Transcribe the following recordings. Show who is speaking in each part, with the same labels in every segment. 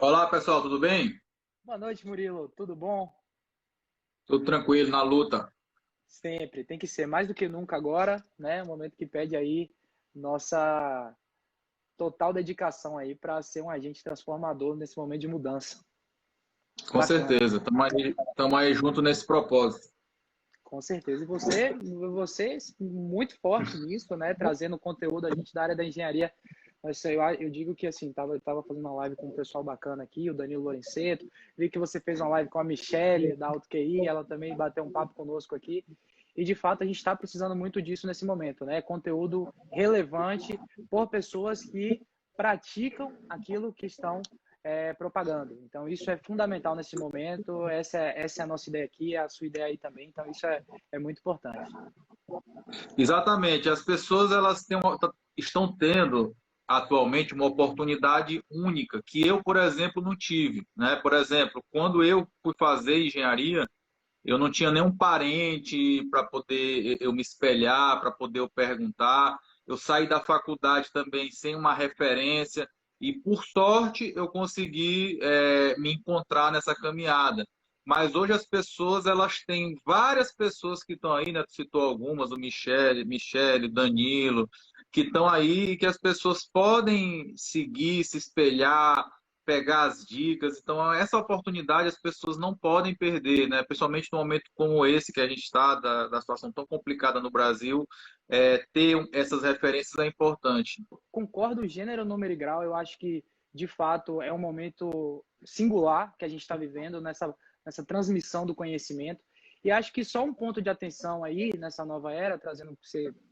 Speaker 1: Olá, pessoal, tudo bem?
Speaker 2: Boa noite, Murilo. Tudo bom?
Speaker 1: Tudo tranquilo na luta.
Speaker 2: Sempre. Tem que ser mais do que nunca agora, né? Um momento que pede aí nossa total dedicação aí para ser um agente transformador nesse momento de mudança.
Speaker 1: Com
Speaker 2: Bacana,
Speaker 1: certeza. Estamos aí junto nesse propósito.
Speaker 2: com certeza. E você muito forte nisso, né? Trazendo conteúdo a gente da área da engenharia. Eu digo que assim, tava fazendo uma live com um pessoal bacana aqui, o Danilo Lorenzeto. Vi que você fez uma live com a Michelle da AutoQI, ela também bateu um papo conosco aqui. E de fato a gente está precisando muito disso nesse momento, né? Conteúdo relevante por pessoas que praticam aquilo que estão propagando. Então isso é fundamental nesse momento. Essa é a nossa ideia aqui, é a sua ideia aí também. Então isso é muito importante.
Speaker 1: Exatamente. As pessoas estão tendo atualmente uma oportunidade única que eu, por exemplo, não tive, né? Por exemplo, quando eu fui fazer engenharia, eu não tinha nenhum parente para poder eu me espelhar, para poder eu perguntar. Eu saí da faculdade também sem uma referência e, por sorte, eu consegui me encontrar nessa caminhada. Mas hoje as pessoas, elas têm várias pessoas que estão aí, né? Tu citou algumas, o Michele, Danilo, que estão aí e que as pessoas podem seguir, se espelhar, pegar as dicas. Então, essa oportunidade as pessoas não podem perder, né? Principalmente num momento como esse que a gente está, da situação tão complicada no Brasil, essas referências é importante.
Speaker 2: Concordo gênero, número e grau. Eu acho que, de fato, é um momento singular que a gente está vivendo nessa transmissão do conhecimento. E acho que só um ponto de atenção aí nessa nova era, trazendo o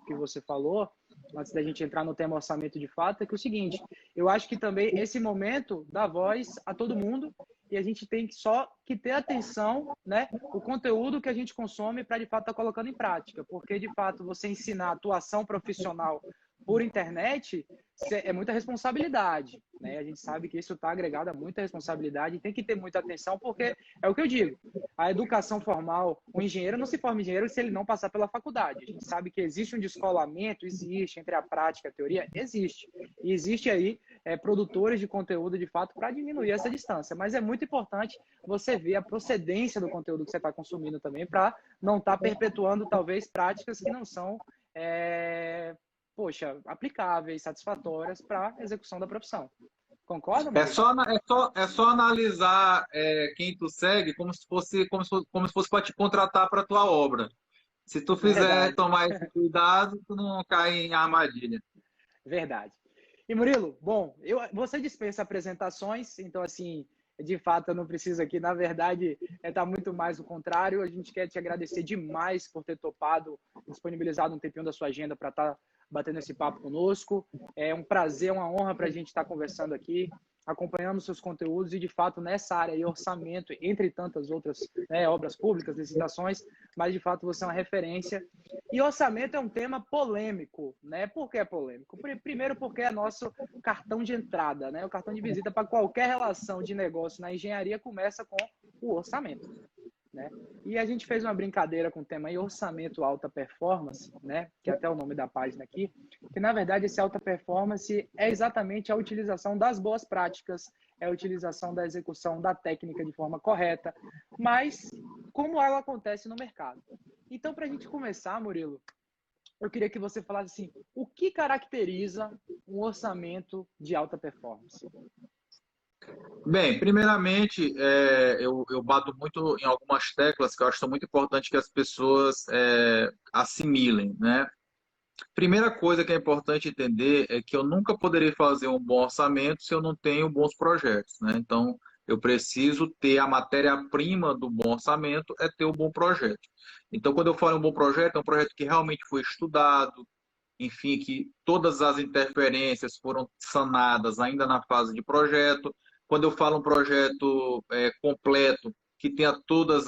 Speaker 2: que você falou, antes da gente entrar no tema orçamento de fato, é que é o seguinte, eu acho que também esse momento dá voz a todo mundo e a gente tem só que ter atenção, né, o conteúdo que a gente consome para de fato estar colocando em prática, porque de fato você ensinar atuação profissional por internet é muita responsabilidade, né? A gente sabe que isso está agregado a muita responsabilidade e tem que ter muita atenção, porque é o que eu digo, a educação formal, o engenheiro não se forma engenheiro se ele não passar pela faculdade. A gente sabe que existe um descolamento, existe, entre a prática e a teoria, existe. E existe aí produtores de conteúdo, de fato, para diminuir essa distância. Mas é muito importante você ver a procedência do conteúdo que você está consumindo também, para não estar perpetuando, talvez, práticas que não são aplicáveis, satisfatórias para a execução da profissão. Concorda, Murilo?
Speaker 1: É só analisar quem tu segue como se fosse para te contratar para tua obra. Se tu fizer
Speaker 2: Verdade,
Speaker 1: tomar esse cuidado, tu não cai em armadilha.
Speaker 2: verdade. E Murilo, bom, você dispensa apresentações, então assim, de fato eu não preciso aqui, na verdade, tá muito mais o contrário. A gente quer te agradecer demais por ter topado, disponibilizado um tempinho da sua agenda para estar batendo esse papo conosco. É um prazer, uma honra para a gente estar conversando aqui, acompanhando seus conteúdos e, de fato, nessa área aí, orçamento, entre tantas outras, né, obras públicas, licitações, mas, de fato, você é uma referência. E orçamento é um tema polêmico, né? Por que é polêmico? Primeiro porque é nosso cartão de entrada, né? O cartão de visita para qualquer relação de negócio na engenharia começa com o orçamento, né? E a gente fez uma brincadeira com o tema aí, orçamento alta performance, né? Que é até o nome da página aqui, que na verdade esse alta performance é exatamente a utilização das boas práticas, é a utilização da execução da técnica de forma correta, mas como ela acontece no mercado. Então, para a gente começar, Murilo, eu queria que você falasse assim, o que caracteriza um orçamento de alta performance?
Speaker 1: Bem, primeiramente, eu bato muito em algumas teclas que eu acho que são muito importantes que as pessoas assimilem, né? Primeira coisa que é importante entender é que eu nunca poderei fazer um bom orçamento se eu não tenho bons projetos, né? Então, eu preciso ter a matéria-prima do bom orçamento, é ter um bom projeto. Então, quando eu falo em um bom projeto, é um projeto que realmente foi estudado, enfim, que todas as interferências foram sanadas ainda na fase de projeto. Quando eu falo um projeto completo, que tenha todas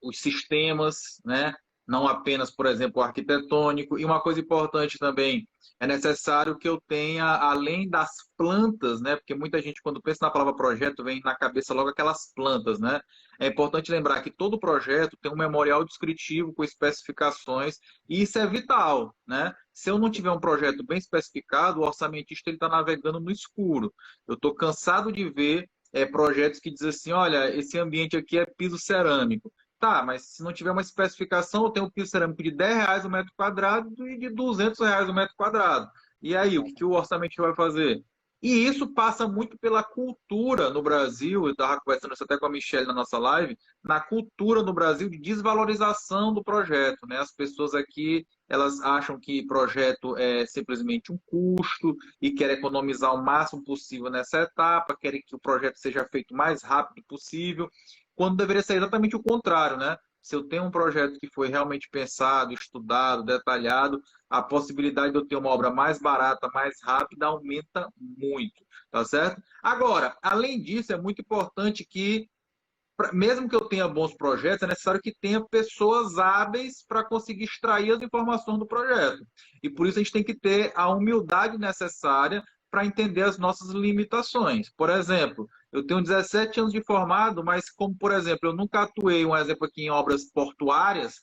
Speaker 1: os sistemas, né, não apenas, por exemplo, arquitetônico. E uma coisa importante também, é necessário que eu tenha, além das plantas, né? Porque muita gente, quando pensa na palavra projeto, vem na cabeça logo aquelas plantas, né? É importante lembrar que todo projeto tem um memorial descritivo com especificações, e isso é vital, né? Se eu não tiver um projeto bem especificado, o orçamentista está navegando no escuro. Eu estou cansado de ver projetos que dizem assim, olha, esse ambiente aqui é piso cerâmico. Tá, mas se não tiver uma especificação, eu tenho um piso cerâmico de R$ 10 o metro quadrado e de R$ 200 o metro quadrado. E aí, o que o orçamento vai fazer? E isso passa muito pela cultura no Brasil, eu estava conversando isso até com a Michelle na nossa live, na cultura no Brasil de desvalorização do projeto, né? As pessoas aqui, elas acham que projeto é simplesmente um custo e querem economizar o máximo possível nessa etapa, querem que o projeto seja feito o mais rápido possível, quando deveria ser exatamente o contrário, né? Se eu tenho um projeto que foi realmente pensado, estudado, detalhado, a possibilidade de eu ter uma obra mais barata, mais rápida, aumenta muito, tá certo? Agora, além disso, é muito importante que, mesmo que eu tenha bons projetos, é necessário que tenha pessoas hábeis para conseguir extrair as informações do projeto. E por isso a gente tem que ter a humildade necessária para entender as nossas limitações. Por exemplo, eu tenho 17 anos de formado, mas como, por exemplo, eu nunca atuei, um exemplo aqui, em obras portuárias,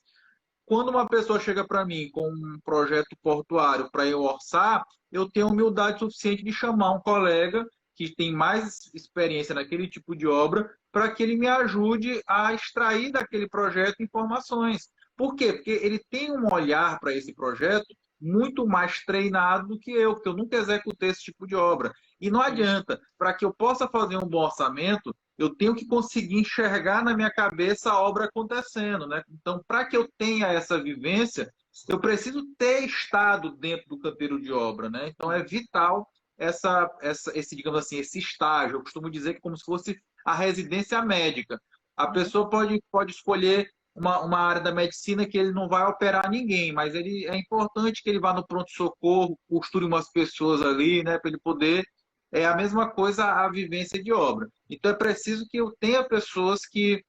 Speaker 1: quando uma pessoa chega para mim com um projeto portuário para eu orçar, eu tenho humildade suficiente de chamar um colega que tem mais experiência naquele tipo de obra para que ele me ajude a extrair daquele projeto informações. Por quê? Porque ele tem um olhar para esse projeto muito mais treinado do que eu, porque eu nunca executei esse tipo de obra. E não adianta, para que eu possa fazer um bom orçamento, eu tenho que conseguir enxergar na minha cabeça a obra acontecendo, né? Então, para que eu tenha essa vivência, eu preciso ter estado dentro do canteiro de obra, né? Então, é vital esse, digamos assim, esse estágio. Eu costumo dizer que é como se fosse a residência médica. A pessoa pode escolher uma área da medicina que ele não vai operar ninguém, mas é importante que ele vá no pronto-socorro, costure umas pessoas ali, né? Para ele poder. É a mesma coisa a vivência de obra. Então, é preciso que eu tenha pessoas que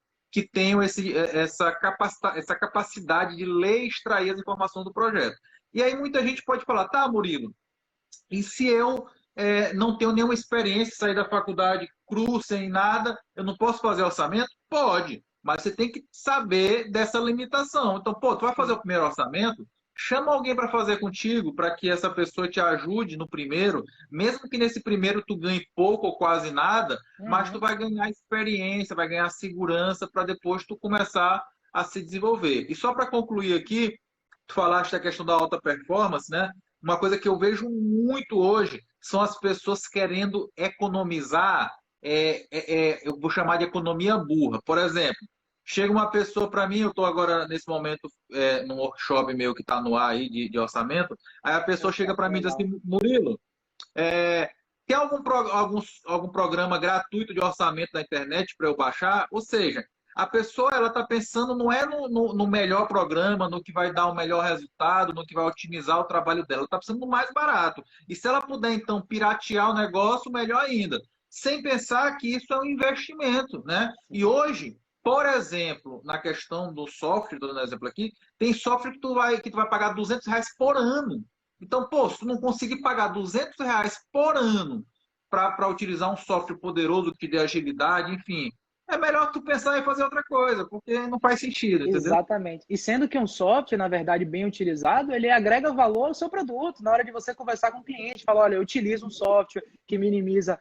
Speaker 1: tenham essa capacidade de ler e extrair as informações do projeto. E aí muita gente pode falar, tá, Murilo, e se eu não tenho nenhuma experiência, sair da faculdade cru, sem nada, eu não posso fazer orçamento? Pode, mas você tem que saber dessa limitação. Então, pô, tu vai fazer o primeiro orçamento, chama alguém para fazer contigo, para que essa pessoa te ajude no primeiro, mesmo que nesse primeiro tu ganhe pouco ou quase nada, mas tu vai ganhar experiência, vai ganhar segurança para depois tu começar a se desenvolver. E só para concluir aqui, tu falaste da questão da alta performance, né? Uma coisa que eu vejo muito hoje são as pessoas querendo economizar, eu vou chamar de economia burra. Por exemplo, chega uma pessoa para mim, eu estou agora nesse momento num workshop meu que está no ar aí de orçamento, aí a pessoa chega para mim e diz
Speaker 2: Legal.
Speaker 1: assim, Murilo, tem algum programa gratuito de orçamento na internet para eu baixar? Ou seja, a pessoa ela está pensando não é no melhor programa, no que vai dar o melhor resultado, no que vai otimizar o trabalho dela, ela está pensando no mais barato. E se ela puder, então, piratear o negócio, melhor ainda. Sem pensar que isso é um investimento, né? E hoje, por exemplo, na questão do software, estou dando um exemplo aqui, tem software que tu vai pagar R$ 200 por ano. Então, pô, se tu não conseguir pagar R$ 200 por ano para utilizar um software poderoso que dê agilidade, enfim, é melhor tu pensar em fazer outra coisa, porque não faz sentido, entendeu?
Speaker 2: Exatamente. E sendo que um software, na verdade, bem utilizado, ele agrega valor ao seu produto. Na hora de você conversar com o cliente, falar, olha, eu utilizo um software que minimiza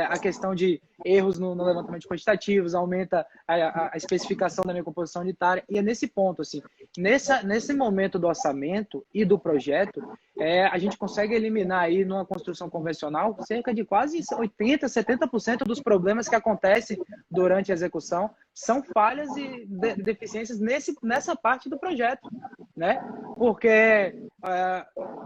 Speaker 2: a questão de erros no levantamento de quantitativos, aumenta a especificação da minha composição unitária. E é nesse ponto, assim, nesse momento do orçamento e do projeto, a gente consegue eliminar aí, numa construção convencional, cerca de quase 80%, 70% dos problemas que acontecem durante a execução são falhas e deficiências nessa parte do projeto, né? Porque,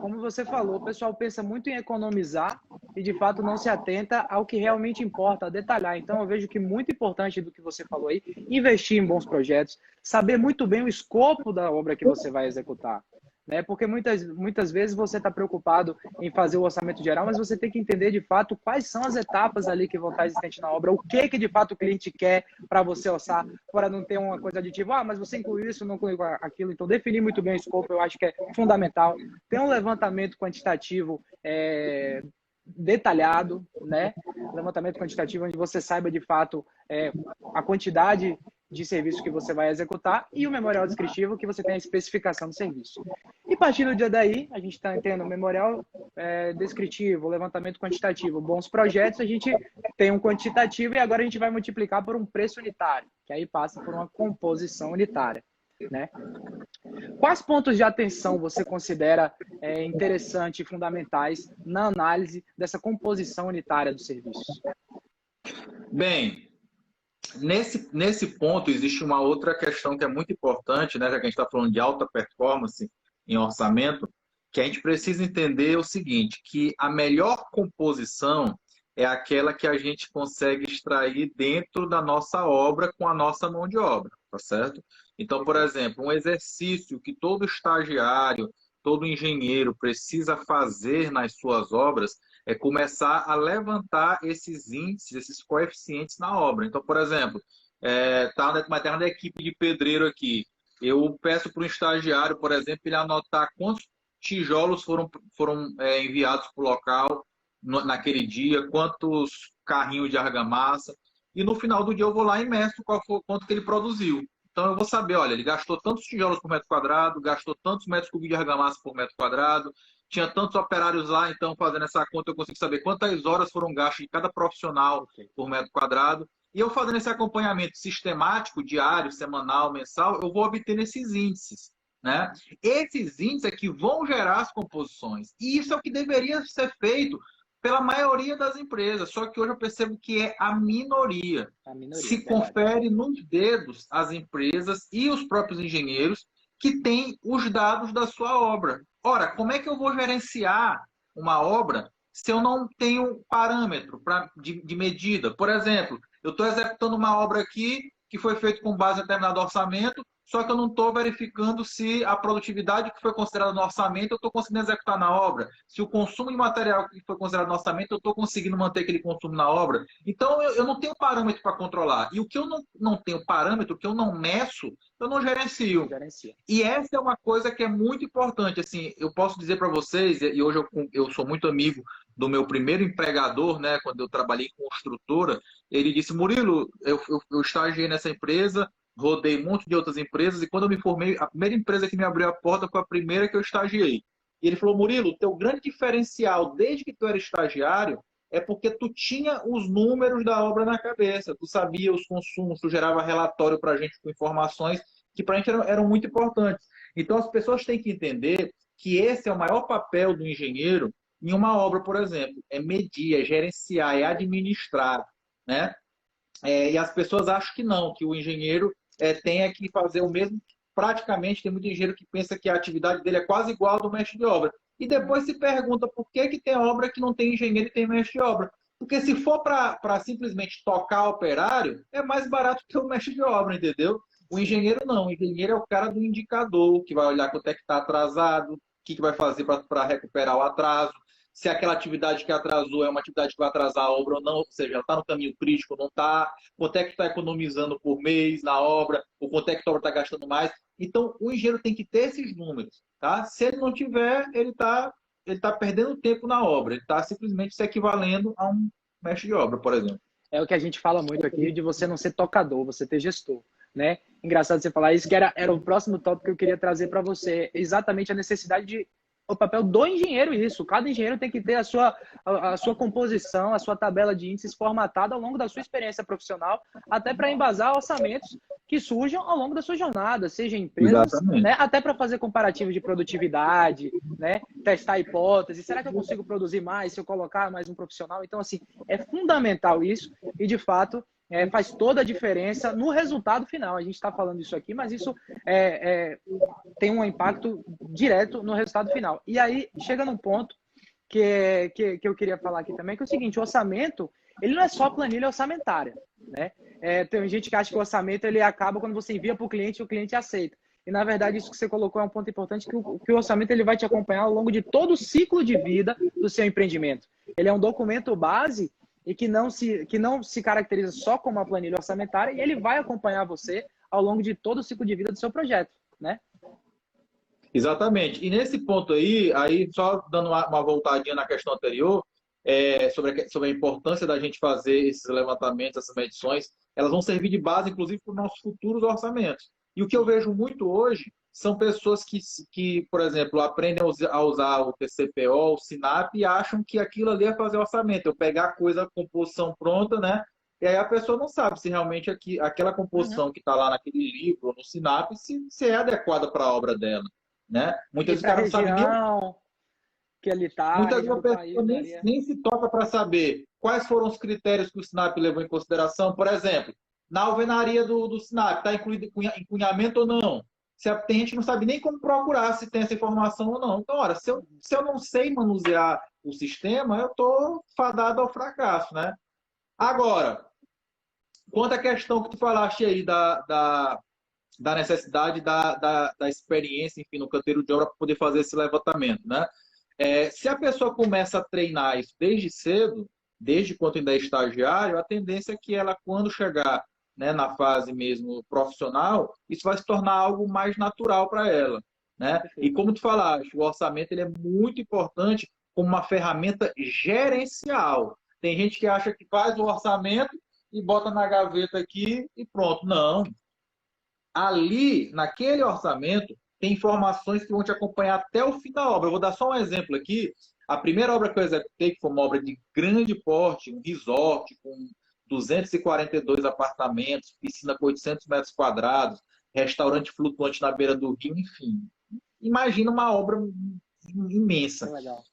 Speaker 2: como você falou, o pessoal pensa muito em economizar e, de fato, não se atenta ao que realmente importa, a detalhar. Então, eu vejo que muito importante do que você falou aí, investir em bons projetos, saber muito bem o escopo da obra que você vai executar. né? Porque muitas vezes você está preocupado em fazer o orçamento geral, mas você tem que entender de fato quais são as etapas ali que vão estar existentes na obra, o que de fato o cliente quer para você orçar, para não ter uma coisa de tipo, mas você incluiu isso, não incluiu aquilo. Então, definir muito bem o escopo, eu acho que é fundamental. Ter um levantamento quantitativo detalhado, né? Levantamento quantitativo onde você saiba de fato a quantidade de serviços que você vai executar e o memorial descritivo que você tem a especificação do serviço. E partindo daí, a gente está tendo memorial descritivo, levantamento quantitativo, bons projetos, a gente tem um quantitativo e agora a gente vai multiplicar por um preço unitário, que aí passa por uma composição unitária, né? Quais pontos de atenção você considera interessante e fundamentais na análise dessa composição unitária dos serviços?
Speaker 1: Bem, nesse ponto existe uma outra questão que é muito importante, né, já que a gente está falando de alta performance em orçamento, que a gente precisa entender o seguinte, que a melhor composição é aquela que a gente consegue extrair dentro da nossa obra com a nossa mão de obra, tá certo? Então, por exemplo, um exercício que todo estagiário, todo engenheiro precisa fazer nas suas obras é começar a levantar esses índices, esses coeficientes na obra. Então, por exemplo, tá uma terra da equipe de pedreiro aqui. Eu peço para o estagiário, por exemplo, ele anotar quantos tijolos foram enviados para o local naquele dia, quantos carrinhos de argamassa, e no final do dia eu vou lá e meço quanto que ele produziu. Então eu vou saber, olha, ele gastou tantos tijolos por metro quadrado, gastou tantos metros cúbicos de argamassa por metro quadrado, tinha tantos operários lá, então fazendo essa conta eu consigo saber quantas horas foram gastas de cada profissional por metro quadrado. E eu fazendo esse acompanhamento sistemático, diário, semanal, mensal, eu vou obtendo esses índices, né? Esses índices é que vão gerar as composições. E isso é o que deveria ser feito pela maioria das empresas, só que hoje eu percebo que é a minoria. Se confere nos dedos as empresas e os próprios engenheiros que têm os dados da sua obra. Ora, como é que eu vou gerenciar uma obra se eu não tenho parâmetro de medida? Por exemplo, eu estou executando uma obra aqui que foi feita com base em determinado orçamento, só que eu não estou verificando se a produtividade que foi considerada no orçamento eu estou conseguindo executar na obra, se o consumo de material que foi considerado no orçamento eu estou conseguindo manter aquele consumo na obra. Então, eu não tenho parâmetro para controlar. E o que eu não tenho parâmetro, o que eu não meço, eu não gerencio. E essa é uma coisa que é muito importante. Assim, eu posso dizer para vocês, e hoje eu sou muito amigo do meu primeiro empregador, né, quando eu trabalhei em construtora, ele disse, Murilo, eu estagiei nessa empresa, rodei um monte de outras empresas e quando eu me formei, a primeira empresa que me abriu a porta foi a primeira que eu estagiei. E ele falou, Murilo, o teu grande diferencial desde que tu era estagiário é porque tu tinha os números da obra na cabeça, tu sabia os consumos, tu gerava relatório para a gente com informações que para a gente eram muito importantes. Então as pessoas têm que entender que esse é o maior papel do engenheiro em uma obra, por exemplo, é medir, é gerenciar, é administrar, né? E as pessoas acham que não, que o engenheiro tem que fazer o mesmo. Praticamente, tem muito engenheiro que pensa que a atividade dele é quase igual ao do mestre de obra. E depois se pergunta por que tem obra que não tem engenheiro e tem mestre de obra. Porque se for para simplesmente tocar operário, é mais barato que o mestre de obra, entendeu? O engenheiro não. O engenheiro é o cara do indicador, que vai olhar quanto é que está atrasado, o que vai fazer para recuperar o atraso, se aquela atividade que atrasou é uma atividade que vai atrasar a obra ou não, ou seja, ela está no caminho crítico, não está, quanto é que está economizando por mês na obra, ou quanto é que a obra está gastando mais. Então, o engenheiro tem que ter esses números, tá? Se ele não tiver, ele tá perdendo tempo na obra, ele está simplesmente se equivalendo a um mestre de obra, por exemplo.
Speaker 2: É o que a gente fala muito aqui, de você não ser tocador, você ter gestor, né? Engraçado você falar isso, que era o próximo tópico que eu queria trazer para você, exatamente a necessidade de o papel do engenheiro isso. Cada engenheiro tem que ter a sua composição, a sua tabela de índices formatada ao longo da sua experiência profissional, até para embasar orçamentos que surjam ao longo da sua jornada, seja em empresas, né, até para fazer comparativo de produtividade, né, testar hipóteses. Será que eu consigo produzir mais se eu colocar mais um profissional? Então, assim, é fundamental isso e, de fato, faz toda a diferença no resultado final. A gente está falando isso aqui, mas isso tem um impacto direto no resultado final. E aí, chega num ponto que eu queria falar aqui também, que é o seguinte, o orçamento, ele não é só planilha orçamentária, né? Tem gente que acha que o orçamento ele acaba quando você envia para o cliente e o cliente aceita. E, na verdade, isso que você colocou é um ponto importante, que o orçamento ele vai te acompanhar ao longo de todo o ciclo de vida do seu empreendimento. Ele é um documento base e que não se caracteriza só como uma planilha orçamentária, e ele vai acompanhar você ao longo de todo o ciclo de vida do seu projeto, né?
Speaker 1: Exatamente. E nesse ponto aí só dando uma voltadinha na questão anterior, sobre a importância da gente fazer esses levantamentos, essas medições, elas vão servir de base, inclusive, para os nossos futuros orçamentos. E o que eu vejo muito hoje são pessoas que, por exemplo, aprendem a usar o TCPO, o SINAP, e acham que aquilo ali é fazer orçamento. Eu pegar a coisa, a composição pronta, né? E aí a pessoa não sabe se realmente aquela composição que está lá naquele livro, ou no SINAP, se é adequada para a obra dela, né?
Speaker 2: E
Speaker 1: Muitas vezes o
Speaker 2: para a
Speaker 1: cara não sabe nem
Speaker 2: região que ele está, a
Speaker 1: Muitas vezes
Speaker 2: região
Speaker 1: a
Speaker 2: do
Speaker 1: pessoa
Speaker 2: país, varia.
Speaker 1: nem se toca para saber quais foram os critérios que o SINAP levou em consideração. Por exemplo, na alvenaria do SINAP, está incluído encunhamento ou não? Tem gente que não sabe nem como procurar se tem essa informação ou não. Então, ora, se eu não sei manusear o sistema, eu estou fadado ao fracasso, né? Agora, quanto à questão que tu falaste aí da necessidade da experiência, enfim, no canteiro de obra para poder fazer esse levantamento, né? Se a pessoa começa a treinar isso desde cedo, desde quando ainda é estagiário, a tendência é que ela, quando chegar, né, na fase mesmo profissional, isso vai se tornar algo mais natural para ela, né? E
Speaker 2: Perfeito.
Speaker 1: como tu falaste, o orçamento ele é muito importante como uma ferramenta gerencial. Tem gente que acha que faz o orçamento e bota na gaveta aqui e pronto. Não. Ali, naquele orçamento, tem informações que vão te acompanhar até o fim da obra. Eu vou dar só um exemplo aqui. A primeira obra que eu executei, que foi uma obra de grande porte, um resort com 242 apartamentos, piscina com 800 metros quadrados, restaurante flutuante na beira do rio, enfim. Imagina uma obra
Speaker 2: É
Speaker 1: imensa.
Speaker 2: legal.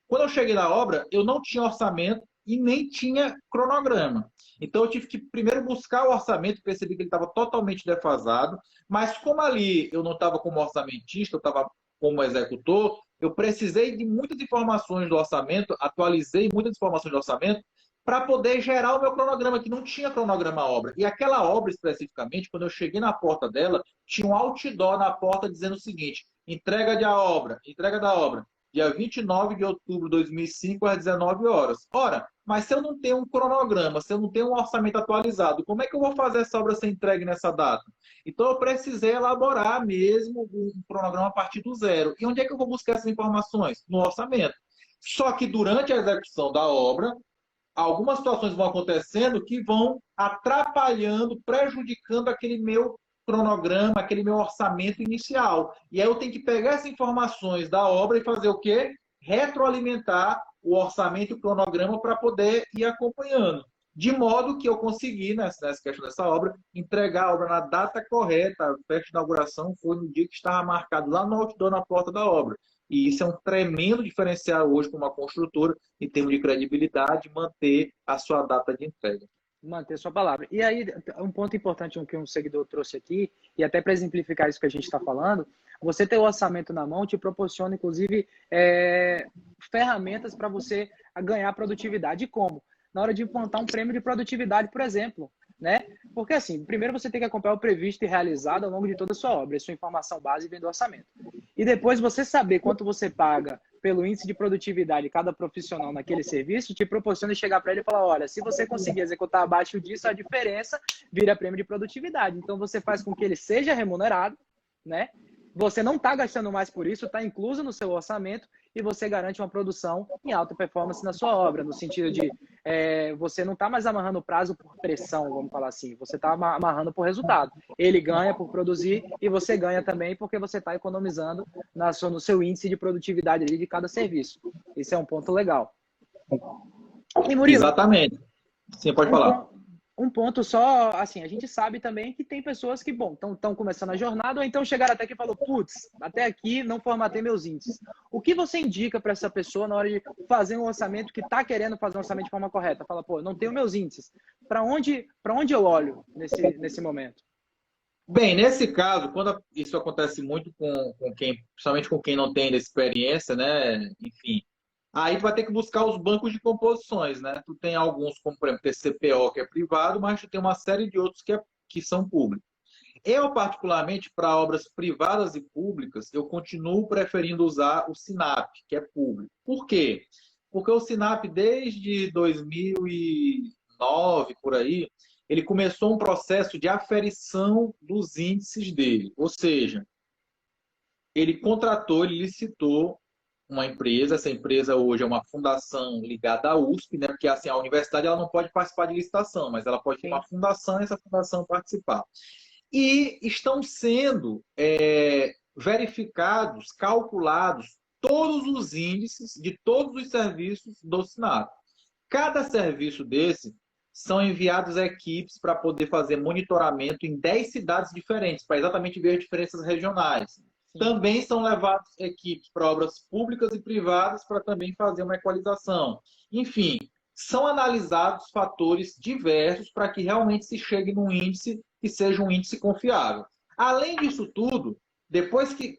Speaker 1: Quando eu cheguei na obra, eu não tinha orçamento e nem tinha cronograma. Então eu tive que primeiro buscar o orçamento, percebi que ele estava totalmente defasado, mas como ali eu não estava como orçamentista, eu estava como executor, eu precisei de muitas informações do orçamento, atualizei muitas informações do orçamento para poder gerar o meu cronograma, que não tinha cronograma obra. E aquela obra especificamente, quando eu cheguei na porta dela, tinha um outdoor na porta dizendo o seguinte: entrega da obra, dia 29 de outubro de 2005, às 19 horas. Ora, mas se eu não tenho um cronograma, se eu não tenho um orçamento atualizado, como é que eu vou fazer essa obra ser entregue nessa data? Então, eu precisei elaborar mesmo um cronograma a partir do zero. E onde é que eu vou buscar essas informações? No orçamento. Só que durante a execução da obra, algumas situações vão acontecendo que vão atrapalhando, prejudicando aquele meu cronograma, aquele meu orçamento inicial. E aí eu tenho que pegar essas informações da obra e fazer o quê? Retroalimentar o orçamento e o cronograma para poder ir acompanhando. De modo que eu consegui, nessa questão dessa obra, entregar a obra na data correta. A festa de inauguração foi no dia que estava marcado lá no outdoor na porta da obra. E isso é um tremendo diferencial hoje para uma construtora, em termos de credibilidade, manter a sua data de entrega.
Speaker 2: Manter sua palavra. E aí, um ponto importante que um seguidor trouxe aqui, e até para exemplificar isso que a gente está falando, você ter o orçamento na mão te proporciona, inclusive, ferramentas para você ganhar produtividade. E como? Na hora de implantar um prêmio de produtividade, por exemplo. Né? Porque, assim, primeiro você tem que acompanhar o previsto e realizado ao longo de toda a sua obra. Isso é informação base vem do orçamento. E depois você saber quanto você paga pelo índice de produtividade de cada profissional naquele serviço, te proporciona chegar para ele e falar: olha, se você conseguir executar abaixo disso, a diferença vira prêmio de produtividade. Então você faz com que ele seja remunerado, né? Você não está gastando mais por isso, está incluso no seu orçamento e você garante uma produção em alta performance na sua obra, no sentido de você não está mais amarrando o prazo por pressão, vamos falar assim, você está amarrando por resultado. Ele ganha por produzir e você ganha também porque você está economizando no seu índice de produtividade ali de cada serviço. Esse é um ponto legal. E Murilo,
Speaker 1: Exatamente. Sim, pode falar.
Speaker 2: Um ponto só, assim, a gente sabe também que tem pessoas que, bom, estão começando a jornada ou então chegaram até aqui e falou: putz, até aqui não formatei meus índices. O que você indica para essa pessoa na hora de fazer um orçamento, que está querendo fazer um orçamento de forma correta? Fala: pô, não tenho meus índices. Para onde eu olho nesse momento?
Speaker 1: Bem, nesse caso, quando isso acontece muito com quem, principalmente com quem não tem experiência, né? Enfim, aí tu vai ter que buscar os bancos de composições, né? Tu tem alguns, como por exemplo, TCPO, que é privado, mas tu tem uma série de outros que são públicos. Eu, particularmente, para obras privadas e públicas, eu continuo preferindo usar o SINAP, que é público. Por quê? Porque o SINAP, desde 2009, por aí, ele começou um processo de aferição dos índices dele. Ou seja, ele contratou, ele licitou uma empresa, essa empresa hoje é uma fundação ligada à USP, né? Porque assim, a universidade ela não pode participar de licitação, mas ela pode ter uma
Speaker 2: Sim.
Speaker 1: fundação e essa fundação participar. E estão sendo verificados, calculados todos os índices de todos os serviços do SINAP. Cada serviço desse são enviados equipes para poder fazer monitoramento em 10 cidades diferentes, para exatamente ver as diferenças regionais.
Speaker 2: Sim.
Speaker 1: Também são levados equipes para obras públicas e privadas para também fazer uma equalização. Enfim, são analisados fatores diversos para que realmente se chegue num índice que seja um índice confiável. Além disso tudo, depois que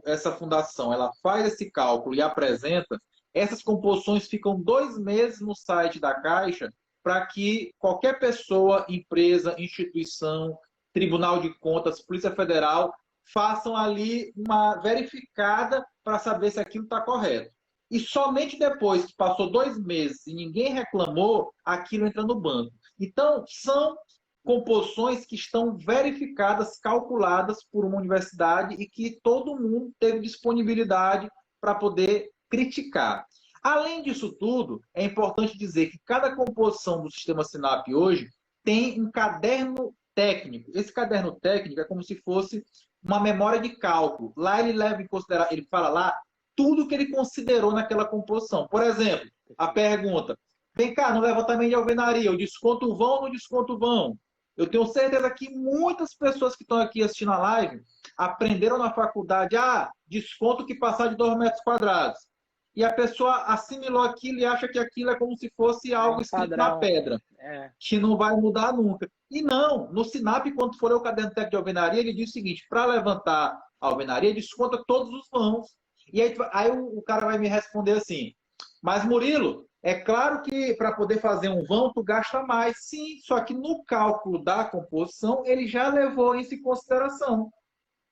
Speaker 1: essa fundação ela faz esse cálculo e apresenta, essas composições ficam 2 meses no site da Caixa para que qualquer pessoa, empresa, instituição, Tribunal de Contas, Polícia Federal, façam ali uma verificada para saber se aquilo está correto. E somente depois que passou 2 meses e ninguém reclamou, aquilo entra no banco. Então, são composições que estão verificadas, calculadas por uma universidade e que todo mundo teve disponibilidade para poder criticar. Além disso tudo, é importante dizer que cada composição do sistema SINAP hoje tem um caderno técnico. Esse caderno técnico é como se fosse uma memória de cálculo. Lá ele leva em consideração, ele fala lá tudo que ele considerou naquela composição. Por exemplo, a pergunta: vem cá, no levantamento de alvenaria, o desconto vão ou não desconto vão? Eu tenho certeza que muitas pessoas que estão aqui assistindo a live aprenderam na faculdade, desconto que passar de 2 metros quadrados. E a pessoa assimilou aquilo e acha que aquilo é como se fosse algo escrito na pedra, que não vai mudar nunca. E não, no SINAP, quando for o caderno técnico de alvenaria, ele diz o seguinte: para levantar a alvenaria, desconta todos os vãos. E aí o cara vai me responder assim: mas Murilo, é claro que para poder fazer um vão, tu gasta mais. Sim, só que no cálculo da composição, ele já levou isso em consideração.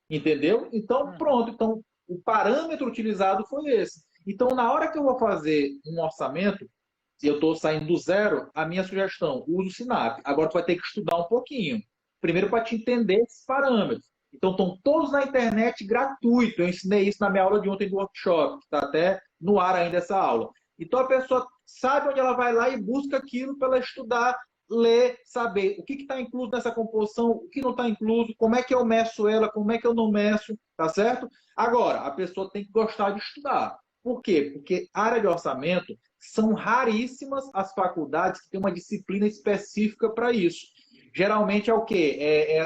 Speaker 1: Entendeu? Então, pronto. Então, o parâmetro utilizado foi esse. Então, na hora que eu vou fazer um orçamento, se eu estou saindo do zero, a minha sugestão, usa o SINAP. Agora, tu vai ter que estudar um pouquinho. Primeiro, para te entender esses parâmetros. Então, estão todos na internet gratuito. Eu ensinei isso na minha aula de ontem do workshop, que está até no ar ainda essa aula. Então, a pessoa sabe onde ela vai lá e busca aquilo para ela estudar, ler, saber o que está incluso nessa composição, o que não está incluso, como é que eu meço ela, como é que eu não meço, tá certo? Agora, a pessoa tem que gostar de estudar. Por quê? Porque área de orçamento são raríssimas as faculdades que têm uma disciplina específica para isso. Geralmente é o quê?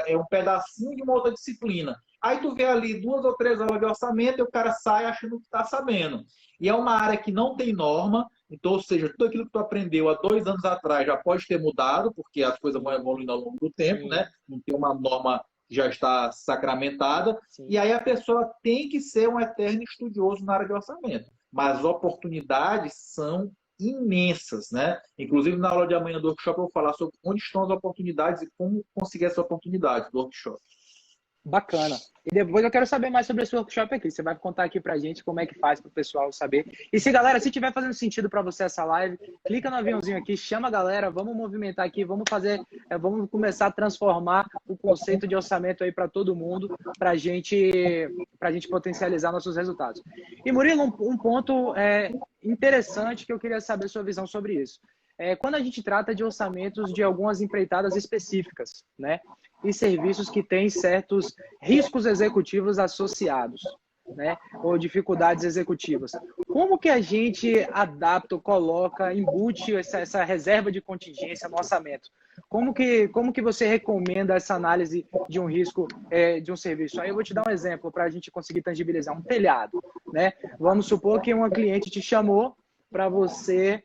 Speaker 1: É um pedacinho de uma outra disciplina. Aí tu vê ali 2 ou 3 aulas de orçamento e o cara sai achando que está sabendo. E é uma área que não tem norma, então, ou seja, tudo aquilo que tu aprendeu há 2 anos atrás já pode ter mudado, porque as coisas vão evoluindo ao longo do tempo, né? Não tem uma norma que já está sacramentada. Sim. E aí a pessoa tem que ser um eterno estudioso na área de orçamento. Mas as oportunidades são imensas, né? Inclusive, na aula de amanhã do workshop, eu vou falar sobre onde estão as oportunidades e como conseguir essa oportunidade do workshop.
Speaker 2: Bacana. E depois eu quero saber mais sobre esse workshop aqui. Você vai contar aqui pra gente como é que faz para o pessoal saber. E se, galera, se tiver fazendo sentido para você essa live, clica no aviãozinho aqui, chama a galera, vamos movimentar aqui, vamos fazer, vamos começar a transformar o conceito de orçamento aí para todo mundo, pra gente potencializar nossos resultados. E, Murilo, um ponto interessante que eu queria saber sua visão sobre isso. Quando a gente trata de orçamentos de algumas empreitadas específicas, né? E serviços que têm certos riscos executivos associados, né? Ou dificuldades executivas. Como que a gente adapta, coloca, embute essa reserva de contingência no orçamento? Como que você recomenda essa análise de um risco de um serviço? Aí eu vou te dar um exemplo para a gente conseguir tangibilizar. Um telhado, né? Vamos supor que uma cliente te chamou para você...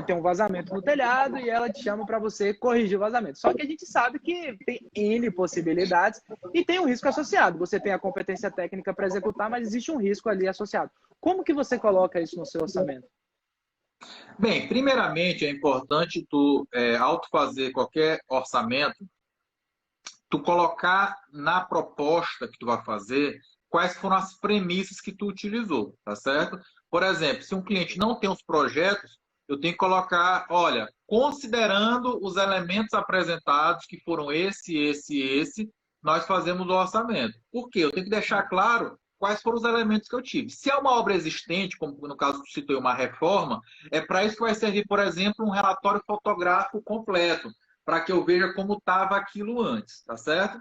Speaker 2: tem um vazamento no telhado e ela te chama para você corrigir o vazamento. Só que a gente sabe que tem N possibilidades e tem um risco associado. Você tem a competência técnica para executar, mas existe um risco ali associado. Como que você coloca isso no seu orçamento?
Speaker 1: Bem, primeiramente é importante tu, ao tu fazer qualquer orçamento, tu colocar na proposta que tu vai fazer quais foram as premissas que tu utilizou, tá certo? Por exemplo, se um cliente não tem os projetos, eu tenho que colocar, olha, considerando os elementos apresentados, que foram esse, nós fazemos o orçamento. Por quê? Eu tenho que deixar claro quais foram os elementos que eu tive. Se é uma obra existente, como no caso que citou uma reforma, é para isso que vai servir, por exemplo, um relatório fotográfico completo, para que eu veja como estava aquilo antes, tá certo?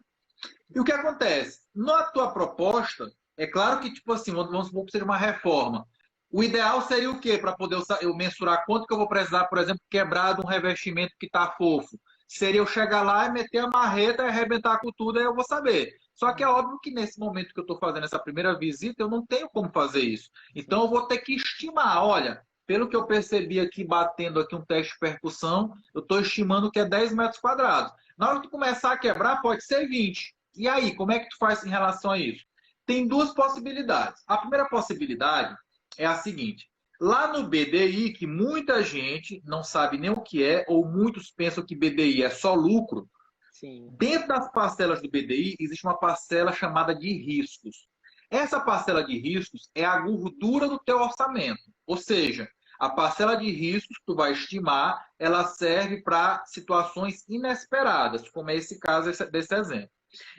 Speaker 1: E o que acontece? Na tua proposta, é claro que, tipo assim, vamos supor que seja uma reforma. O ideal seria o quê? Para poder eu mensurar quanto que eu vou precisar, por exemplo, quebrar de um revestimento que está fofo. Seria eu chegar lá e meter a marreta e arrebentar com tudo, aí eu vou saber. Só que é óbvio que nesse momento que eu estou fazendo essa primeira visita, eu não tenho como fazer isso. Então eu vou ter que estimar, olha, pelo que eu percebi aqui, batendo aqui um teste de percussão, eu estou estimando que é 10 metros quadrados. Na hora que tu começar a quebrar, pode ser 20. E aí, como é que tu faz em relação a isso? Tem duas possibilidades. A primeira possibilidade é a seguinte. Lá no BDI, que muita gente não sabe nem o que é, ou muitos pensam que BDI é só lucro,
Speaker 2: Sim.
Speaker 1: dentro das parcelas do BDI existe uma parcela chamada de riscos. Essa parcela de riscos é a gordura do teu orçamento. Ou seja, a parcela de riscos que tu vai estimar, ela serve para situações inesperadas, como é esse caso desse exemplo.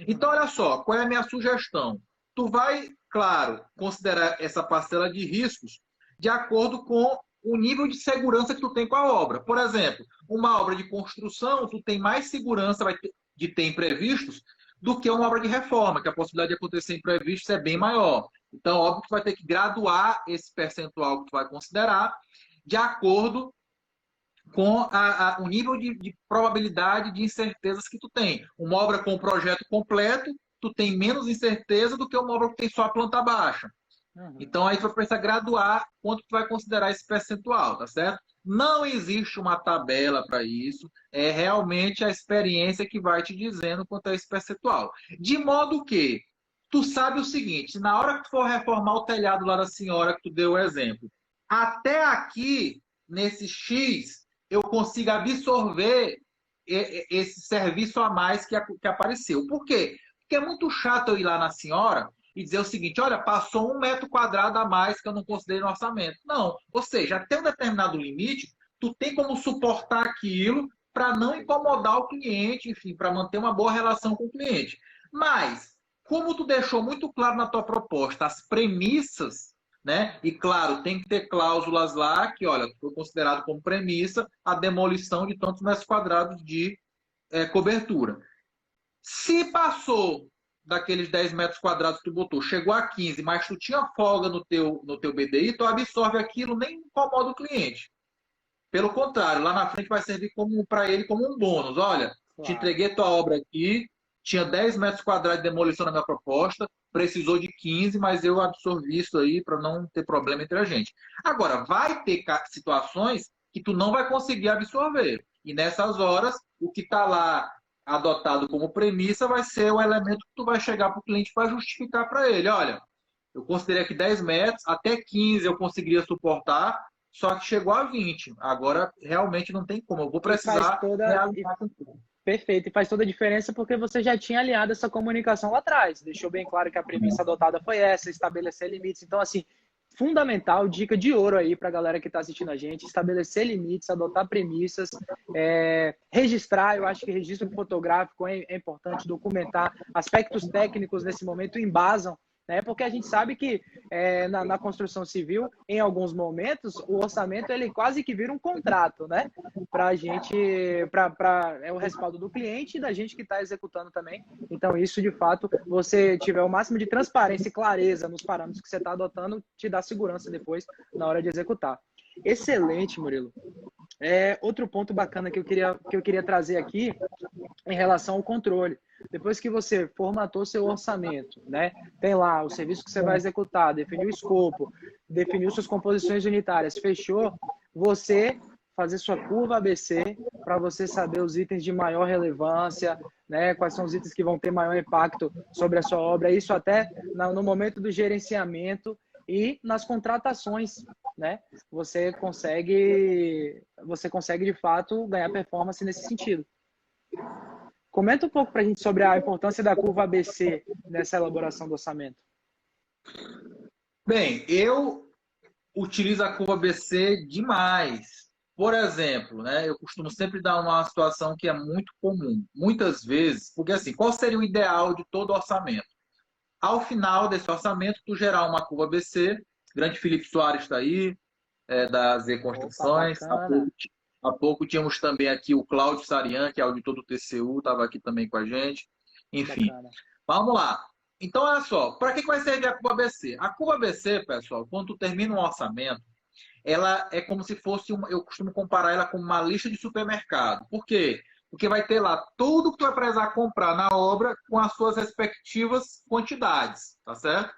Speaker 1: Então, olha só, qual é a minha sugestão? Tu vai, claro, considerar essa parcela de riscos de acordo com o nível de segurança que tu tem com a obra. Por exemplo, uma obra de construção, tu tem mais segurança de ter imprevistos do que uma obra de reforma, que a possibilidade de acontecer imprevistos é bem maior. Então, óbvio que tu vai ter que graduar esse percentual que tu vai considerar de acordo com o nível de probabilidade de incertezas que tu tem. Uma obra com o projeto completo, tu tem menos incerteza do que uma obra que tem só a planta baixa. Então, aí tu vai precisar graduar quanto tu vai considerar esse percentual, tá certo? Não existe uma tabela para isso, é realmente a experiência que vai te dizendo quanto é esse percentual. De modo que, tu sabe o seguinte, na hora que tu for reformar o telhado lá da senhora que tu deu o exemplo, até aqui, nesse X, eu consigo absorver esse serviço a mais que apareceu. Por quê? Porque é muito chato eu ir lá na senhora e dizer o seguinte, olha, passou 1 metro quadrado a mais que eu não considerei no orçamento. Não. Ou seja, até um determinado limite, tu tem como suportar aquilo para não incomodar o cliente, enfim, para manter uma boa relação com o cliente. Mas, como tu deixou muito claro na tua proposta as premissas, né? E claro, tem que ter cláusulas lá que, olha, foi considerado como premissa a demolição de tantos metros quadrados de cobertura. Se passou daqueles 10 metros quadrados que tu botou, chegou a 15, mas tu tinha folga no teu BDI, tu absorve aquilo, nem incomoda o cliente. Pelo contrário, lá na frente vai servir para ele como um bônus. Olha, te entreguei tua obra aqui, tinha 10 metros quadrados de demolição na minha proposta, precisou de 15, mas eu absorvi isso aí para não ter problema entre a gente. Agora, vai ter situações que tu não vai conseguir absorver. E nessas horas, o que está lá adotado como premissa vai ser o elemento que tu vai chegar para o cliente para justificar para ele. Olha, eu considerei aqui 10 metros, até 15 eu conseguiria suportar, só que chegou a 20. Agora, realmente não tem como. Eu vou precisar realizar com tudo.
Speaker 2: Perfeito. E faz toda a diferença porque você já tinha alinhado essa comunicação lá atrás. Deixou bem claro que a premissa adotada foi essa, estabelecer limites. Então, assim, fundamental, dica de ouro aí para a galera que está assistindo a gente, estabelecer limites, adotar premissas, registrar, eu acho que registro fotográfico é importante, documentar aspectos técnicos nesse momento embasam, né? Porque a gente sabe que na construção civil, em alguns momentos, o orçamento ele quase que vira um contrato, né? Para a gente, é o respaldo do cliente e da gente que está executando também. Então, isso de fato, você tiver o máximo de transparência e clareza nos parâmetros que você está adotando, te dá segurança depois na hora de executar. Excelente, Murilo. Outro ponto bacana que eu queria trazer aqui em relação ao controle. Depois que você formatou seu orçamento, né? Tem lá o serviço que você vai executar, definiu o escopo, definiu suas composições unitárias, fechou, você fazer sua curva ABC para você saber os itens de maior relevância, né? Quais são os itens que vão ter maior impacto sobre a sua obra. Isso até no momento do gerenciamento e nas contratações, né? Você consegue de fato ganhar performance nesse sentido. Comenta um pouco para a gente sobre a importância da curva ABC nessa elaboração do orçamento.
Speaker 1: Bem, eu utilizo a curva ABC demais. Por exemplo, né, eu costumo sempre dar uma situação que é muito comum. Muitas vezes, porque assim, qual seria o ideal de todo orçamento? Ao final desse orçamento, tu gerar uma curva ABC. Grande Felipe Soares está aí, da Z
Speaker 2: Opa,
Speaker 1: Construções.
Speaker 2: bacana.
Speaker 1: Há pouco tínhamos também aqui o Cláudio Sarian, que é auditor do TCU, estava aqui também com a gente. Enfim,
Speaker 2: Bacana.
Speaker 1: vamos lá. Então, olha só, para que vai servir a curva ABC? A curva ABC, pessoal, quando tu termina um orçamento, ela é como se fosse, eu costumo comparar ela com uma lista de supermercado. Por quê? Porque vai ter lá tudo que tu vai precisar comprar na obra com as suas respectivas quantidades, tá certo?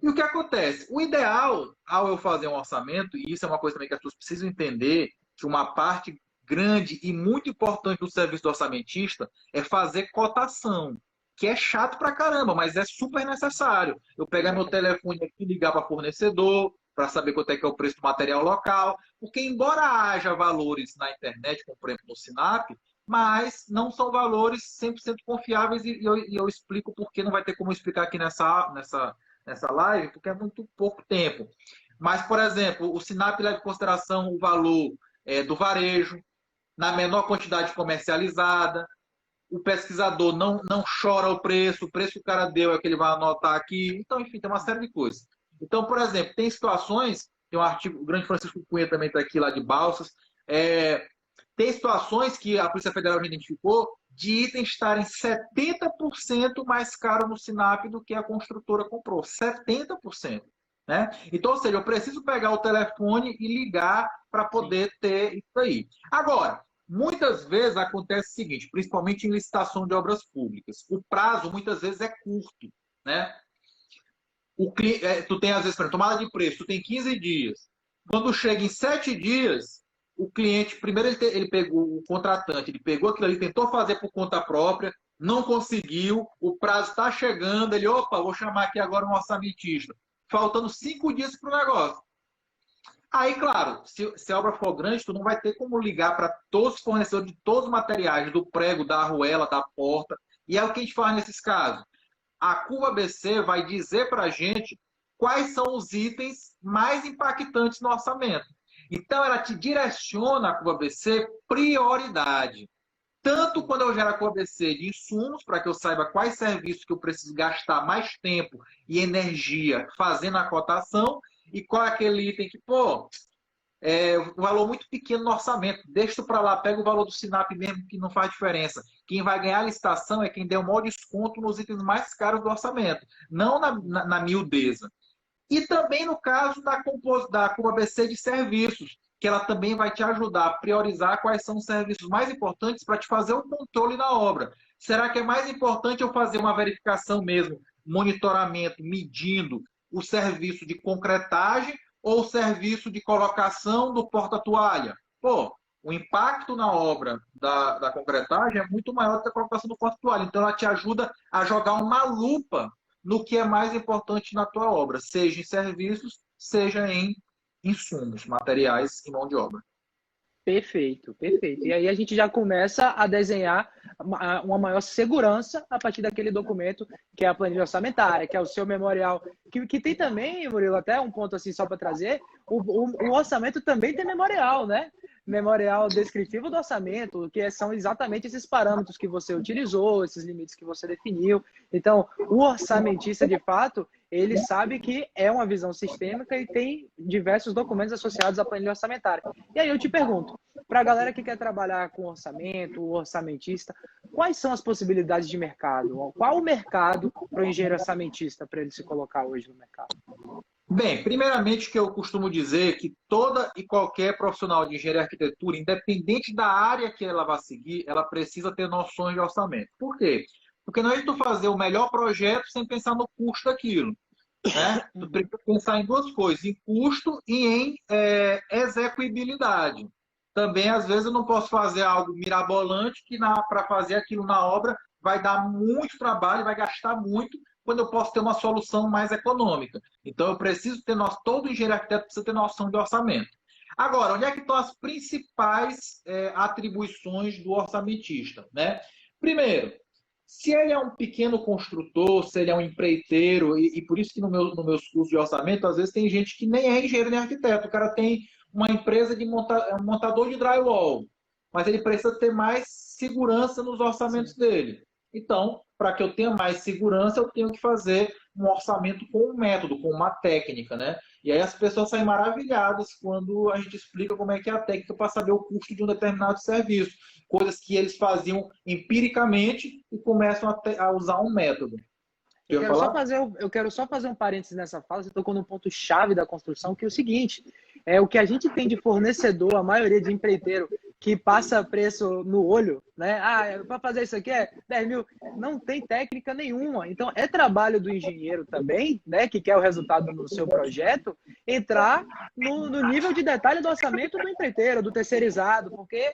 Speaker 1: E o que acontece? O ideal, ao eu fazer um orçamento, e isso é uma coisa também que as pessoas precisam entender, que uma parte grande e muito importante do serviço do orçamentista é fazer cotação, que é chato pra caramba, mas é super necessário. Eu pegar meu telefone aqui e ligar para fornecedor, para saber quanto é que é o preço do material local, porque embora haja valores na internet, como por exemplo no Sinap, mas não são valores 100% confiáveis e eu explico porque não vai ter como explicar aqui nessa live, porque é muito pouco tempo. Mas, por exemplo, o Sinap leva em consideração o valor do varejo, na menor quantidade comercializada. O pesquisador não chora o preço que o cara deu é que ele vai anotar aqui. Então, enfim, tem uma série de coisas. Então, por exemplo, tem situações, tem um artigo, o grande Francisco Cunha também está aqui lá de Balsas, tem situações que a Polícia Federal já identificou de itens estarem 70% mais caro no Sinap do que a construtora comprou. 70%. Né? Então, ou seja, eu preciso pegar o telefone e ligar para poder ter isso aí. Agora, muitas vezes acontece o seguinte, principalmente em licitação de obras públicas, o prazo muitas vezes é curto. Né? Tu tem, às vezes, para tomada de preço, tu tem 15 dias. Quando chega em 7 dias, o cliente, primeiro ele pegou o contratante, ele pegou aquilo ali, tentou fazer por conta própria, não conseguiu, o prazo está chegando, ele, opa, vou chamar aqui agora um orçamentista. Faltando 5 dias para o negócio. Aí, claro, se a obra for grande, tu não vai ter como ligar para todos os fornecedores de todos os materiais, do prego, da arruela, da porta. E é o que a gente faz nesses casos. A curva ABC vai dizer para a gente quais são os itens mais impactantes no orçamento. Então, ela te direciona a curva ABC prioridade. Tanto quando eu gero a curva ABC de insumos, para que eu saiba quais serviços que eu preciso gastar mais tempo e energia fazendo a cotação, e qual é aquele item que, um valor muito pequeno no orçamento. Deixa para lá, pega o valor do Sinap mesmo, que não faz diferença. Quem vai ganhar a licitação é quem der o maior desconto nos itens mais caros do orçamento, não na miudeza. E também no caso da curva ABC de serviços, que ela também vai te ajudar a priorizar quais são os serviços mais importantes para te fazer o controle na obra. Será que é mais importante eu fazer uma verificação mesmo, monitoramento, medindo o serviço de concretagem ou o serviço de colocação do porta-toalha? O impacto na obra da concretagem é muito maior do que a colocação do porta-toalha. Então, ela te ajuda a jogar uma lupa no que é mais importante na tua obra, seja em serviços, seja em insumos, materiais e mão de obra.
Speaker 2: Perfeito, perfeito. E aí a gente já começa a desenhar uma maior segurança a partir daquele documento que é a planilha orçamentária, que é o seu memorial, que tem também, Murilo, até um ponto assim só para trazer, o orçamento também tem memorial, né? Memorial descritivo do orçamento, que são exatamente esses parâmetros que você utilizou, esses limites que você definiu. Então, o orçamentista, de fato, ele sabe que é uma visão sistêmica e tem diversos documentos associados à planilha orçamentária. E aí eu te pergunto, para a galera que quer trabalhar com orçamento, o orçamentista, quais são as possibilidades de mercado? Qual o mercado para o engenheiro orçamentista para ele se colocar hoje no mercado?
Speaker 1: Bem, primeiramente que eu costumo dizer que toda e qualquer profissional de engenharia e arquitetura, independente da área que ela vai seguir, ela precisa ter noções de orçamento. Por quê? Porque não é tu fazer o melhor projeto sem pensar no custo daquilo. Né? Tu precisa pensar em duas coisas, em custo e em execuibilidade. Também, às vezes, eu não posso fazer algo mirabolante que para fazer aquilo na obra vai dar muito trabalho, vai gastar muito, quando eu posso ter uma solução mais econômica. Então, eu preciso ter todo engenheiro arquiteto precisa ter noção de orçamento. Agora, onde é que estão as principais atribuições do orçamentista? Né? Primeiro, se ele é um pequeno construtor, se ele é um empreiteiro, e por isso que no meus cursos de orçamento, às vezes tem gente que nem é engenheiro nem arquiteto, o cara tem uma empresa de um montador de drywall, mas ele precisa ter mais segurança nos orçamentos dele. Então, para que eu tenha mais segurança, eu tenho que fazer um orçamento com um método, com uma técnica, né? E aí as pessoas saem maravilhadas quando a gente explica como é que é a técnica para saber o custo de um determinado serviço. Coisas que eles faziam empiricamente e começam a usar um método.
Speaker 2: Eu quero só fazer um parênteses nessa fala. Você tocou num ponto-chave da construção, que é o seguinte: o que a gente tem de fornecedor, a maioria de empreiteiro, que passa preço no olho, né? Para fazer isso aqui é 10 mil. Não tem técnica nenhuma. Então, é trabalho do engenheiro também, né, que quer o resultado no seu projeto, entrar no nível de detalhe do orçamento do empreiteiro, do terceirizado, porque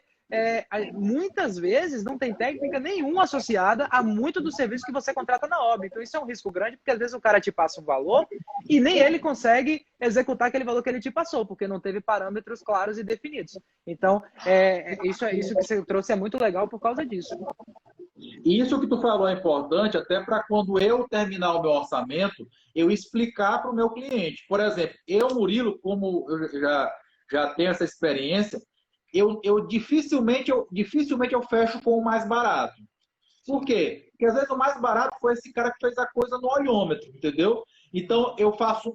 Speaker 2: muitas vezes não tem técnica nenhuma associada a muito do serviço que você contrata na obra. Então isso é um risco grande, porque às vezes o cara te passa um valor e nem ele consegue executar aquele valor que ele te passou, porque não teve parâmetros claros e definidos. Então isso que você trouxe é muito legal por causa disso.
Speaker 1: Isso que tu falou é importante até para quando eu terminar o meu orçamento, eu explicar para o meu cliente. Por exemplo, eu, Murilo, como eu já tenho essa experiência, dificilmente eu fecho com o mais barato. Por quê? Porque às vezes o mais barato foi esse cara que fez a coisa no olhômetro, entendeu? Então eu faço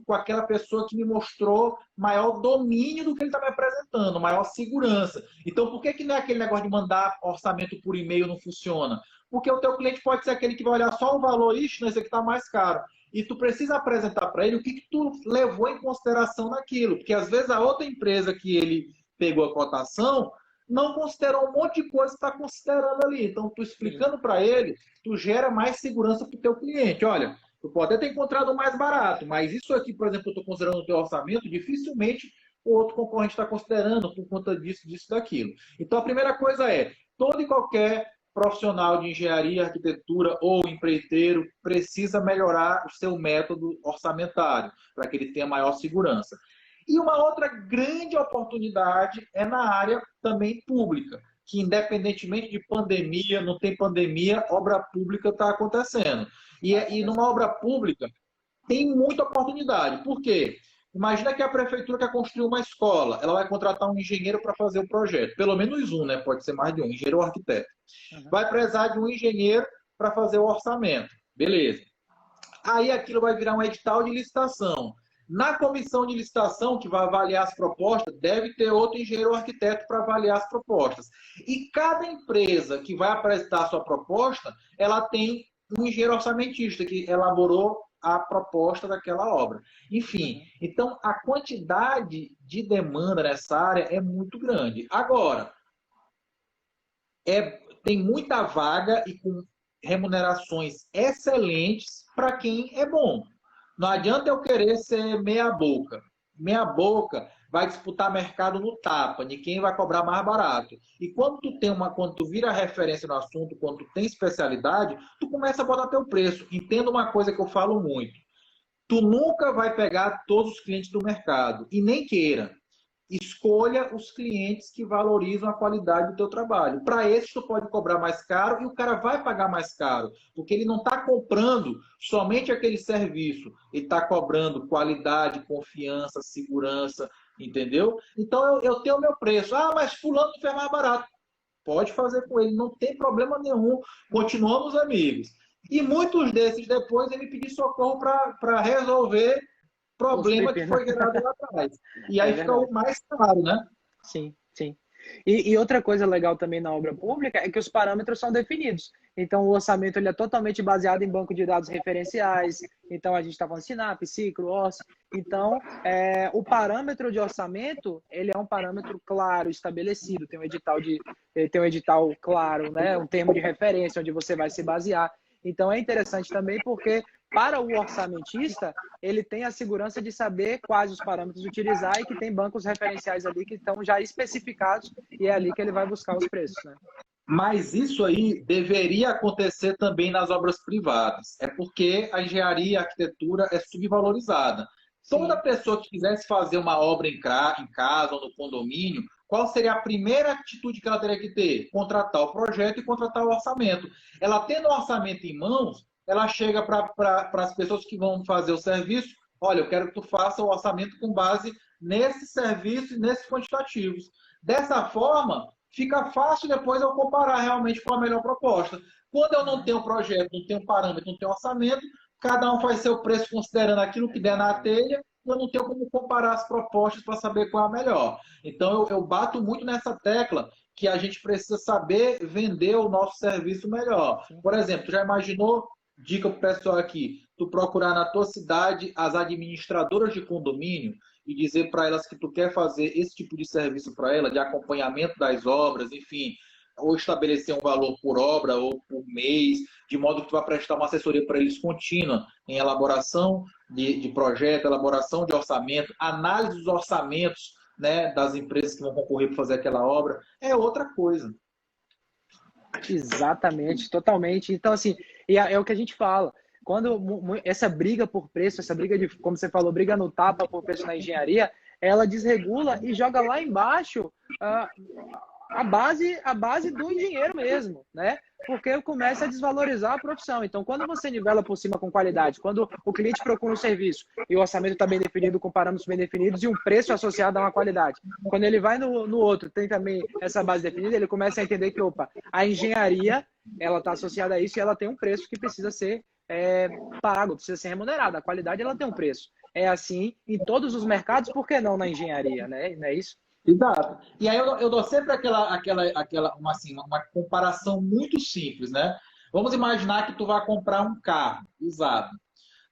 Speaker 1: com aquela pessoa que me mostrou maior domínio do que ele está me apresentando, maior segurança. Então por que não é aquele negócio de mandar orçamento por e-mail não funciona? Porque o teu cliente pode ser aquele que vai olhar só o valor, esse aqui está mais caro. E tu precisa apresentar para ele o que tu levou em consideração naquilo. Porque às vezes a outra empresa que ele pegou a cotação, não considerou um monte de coisa que está considerando ali. Então, tu explicando para ele, tu gera mais segurança para o teu cliente. Olha, tu pode até ter encontrado o mais barato, mas isso aqui, por exemplo, eu estou considerando no teu orçamento, dificilmente o outro concorrente está considerando por conta disso, daquilo. Então, a primeira coisa é, todo e qualquer profissional de engenharia, arquitetura ou empreiteiro precisa melhorar o seu método orçamentário, para que ele tenha maior segurança. E uma outra grande oportunidade é na área também pública, que independentemente de pandemia, não tem pandemia, obra pública está acontecendo. E numa obra pública tem muita oportunidade. Por quê? Imagina que a prefeitura quer construir uma escola, ela vai contratar um engenheiro para fazer o projeto. Pelo menos um, né? Pode ser mais de um, engenheiro ou arquiteto. Vai precisar de um engenheiro para fazer o orçamento. Beleza. Aí aquilo vai virar um edital de licitação. Na comissão de licitação, que vai avaliar as propostas, deve ter outro engenheiro ou arquiteto para avaliar as propostas. E cada empresa que vai apresentar a sua proposta, ela tem um engenheiro orçamentista que elaborou a proposta daquela obra. Enfim, então a quantidade de demanda nessa área é muito grande. Agora, tem muita vaga e com remunerações excelentes para quem é bom. Não adianta eu querer ser meia boca. Meia boca vai disputar mercado no tapa, de quem vai cobrar mais barato. E quando tu vira referência no assunto, quando tu tem especialidade, tu começa a botar teu preço. Entenda uma coisa que eu falo muito. Tu nunca vai pegar todos os clientes do mercado, e nem queira. Escolha os clientes que valorizam a qualidade do teu trabalho. Para esses, tu pode cobrar mais caro e o cara vai pagar mais caro, porque ele não está comprando somente aquele serviço, ele está cobrando qualidade, confiança, segurança, entendeu? Então, eu tenho o meu preço. Mas fulano fez mais barato. Pode fazer com ele, não tem problema nenhum. Continuamos amigos. E muitos desses depois ele pedir socorro para resolver problema que foi gerado lá atrás. E aí fica o mais caro, né?
Speaker 2: Sim, sim. E outra coisa legal também na obra pública é que os parâmetros são definidos. Então, o orçamento ele é totalmente baseado em banco de dados referenciais. Então, a gente está falando SINAP, Ciclo, ORCE. Então, o parâmetro de orçamento ele é um parâmetro claro, estabelecido. Tem um edital claro, né? Um termo de referência onde você vai se basear. Então, é interessante também porque, para o orçamentista, ele tem a segurança de saber quais os parâmetros utilizar e que tem bancos referenciais ali que estão já especificados e é ali que ele vai buscar os preços, né?
Speaker 1: Mas isso aí deveria acontecer também nas obras privadas. É porque a engenharia e a arquitetura é subvalorizada. Toda pessoa que quisesse fazer uma obra em casa ou no condomínio qual seria a primeira atitude que ela teria que ter? Contratar o projeto e contratar o orçamento. Ela tendo o orçamento em mãos, ela chega para as pessoas que vão fazer o serviço, olha, eu quero que tu faça o orçamento com base nesse serviço e nesses quantitativos. Dessa forma, fica fácil depois eu comparar realmente com a melhor proposta. Quando eu não tenho projeto, não tenho parâmetro, não tenho orçamento, cada um faz seu preço considerando aquilo que der na telha, e eu não tenho como comparar as propostas para saber qual é a melhor. Então, eu bato muito nessa tecla que a gente precisa saber vender o nosso serviço melhor. Por exemplo, tu já imaginou, dica para o pessoal aqui, tu procurar na tua cidade as administradoras de condomínio e dizer para elas que tu quer fazer esse tipo de serviço para ela, de acompanhamento das obras, enfim, ou estabelecer um valor por obra ou por mês, de modo que tu vai prestar uma assessoria para eles contínua em elaboração de projeto, elaboração de orçamento, análise dos orçamentos, né, das empresas que vão concorrer para fazer aquela obra, é outra coisa.
Speaker 2: Exatamente, totalmente. Então, assim, é o que a gente fala. Quando essa briga por preço, essa briga de, como você falou, briga no tapa por preço na engenharia, ela desregula e joga lá embaixo a base do engenheiro mesmo, né? Porque começa a desvalorizar a profissão. Então, quando você nivela por cima com qualidade, quando o cliente procura um serviço e o orçamento está bem definido, com parâmetros bem definidos e um preço associado a uma qualidade, quando ele vai no outro, tem também essa base definida, ele começa a entender que, opa, a engenharia, ela está associada a isso e ela tem um preço que precisa ser pago, precisa ser remunerado. A qualidade, ela tem um preço. É assim em todos os mercados, por que não na engenharia, né? Não é isso?
Speaker 1: Exato. E aí eu dou sempre uma comparação muito simples, né? Vamos imaginar que tu vai comprar um carro usado. O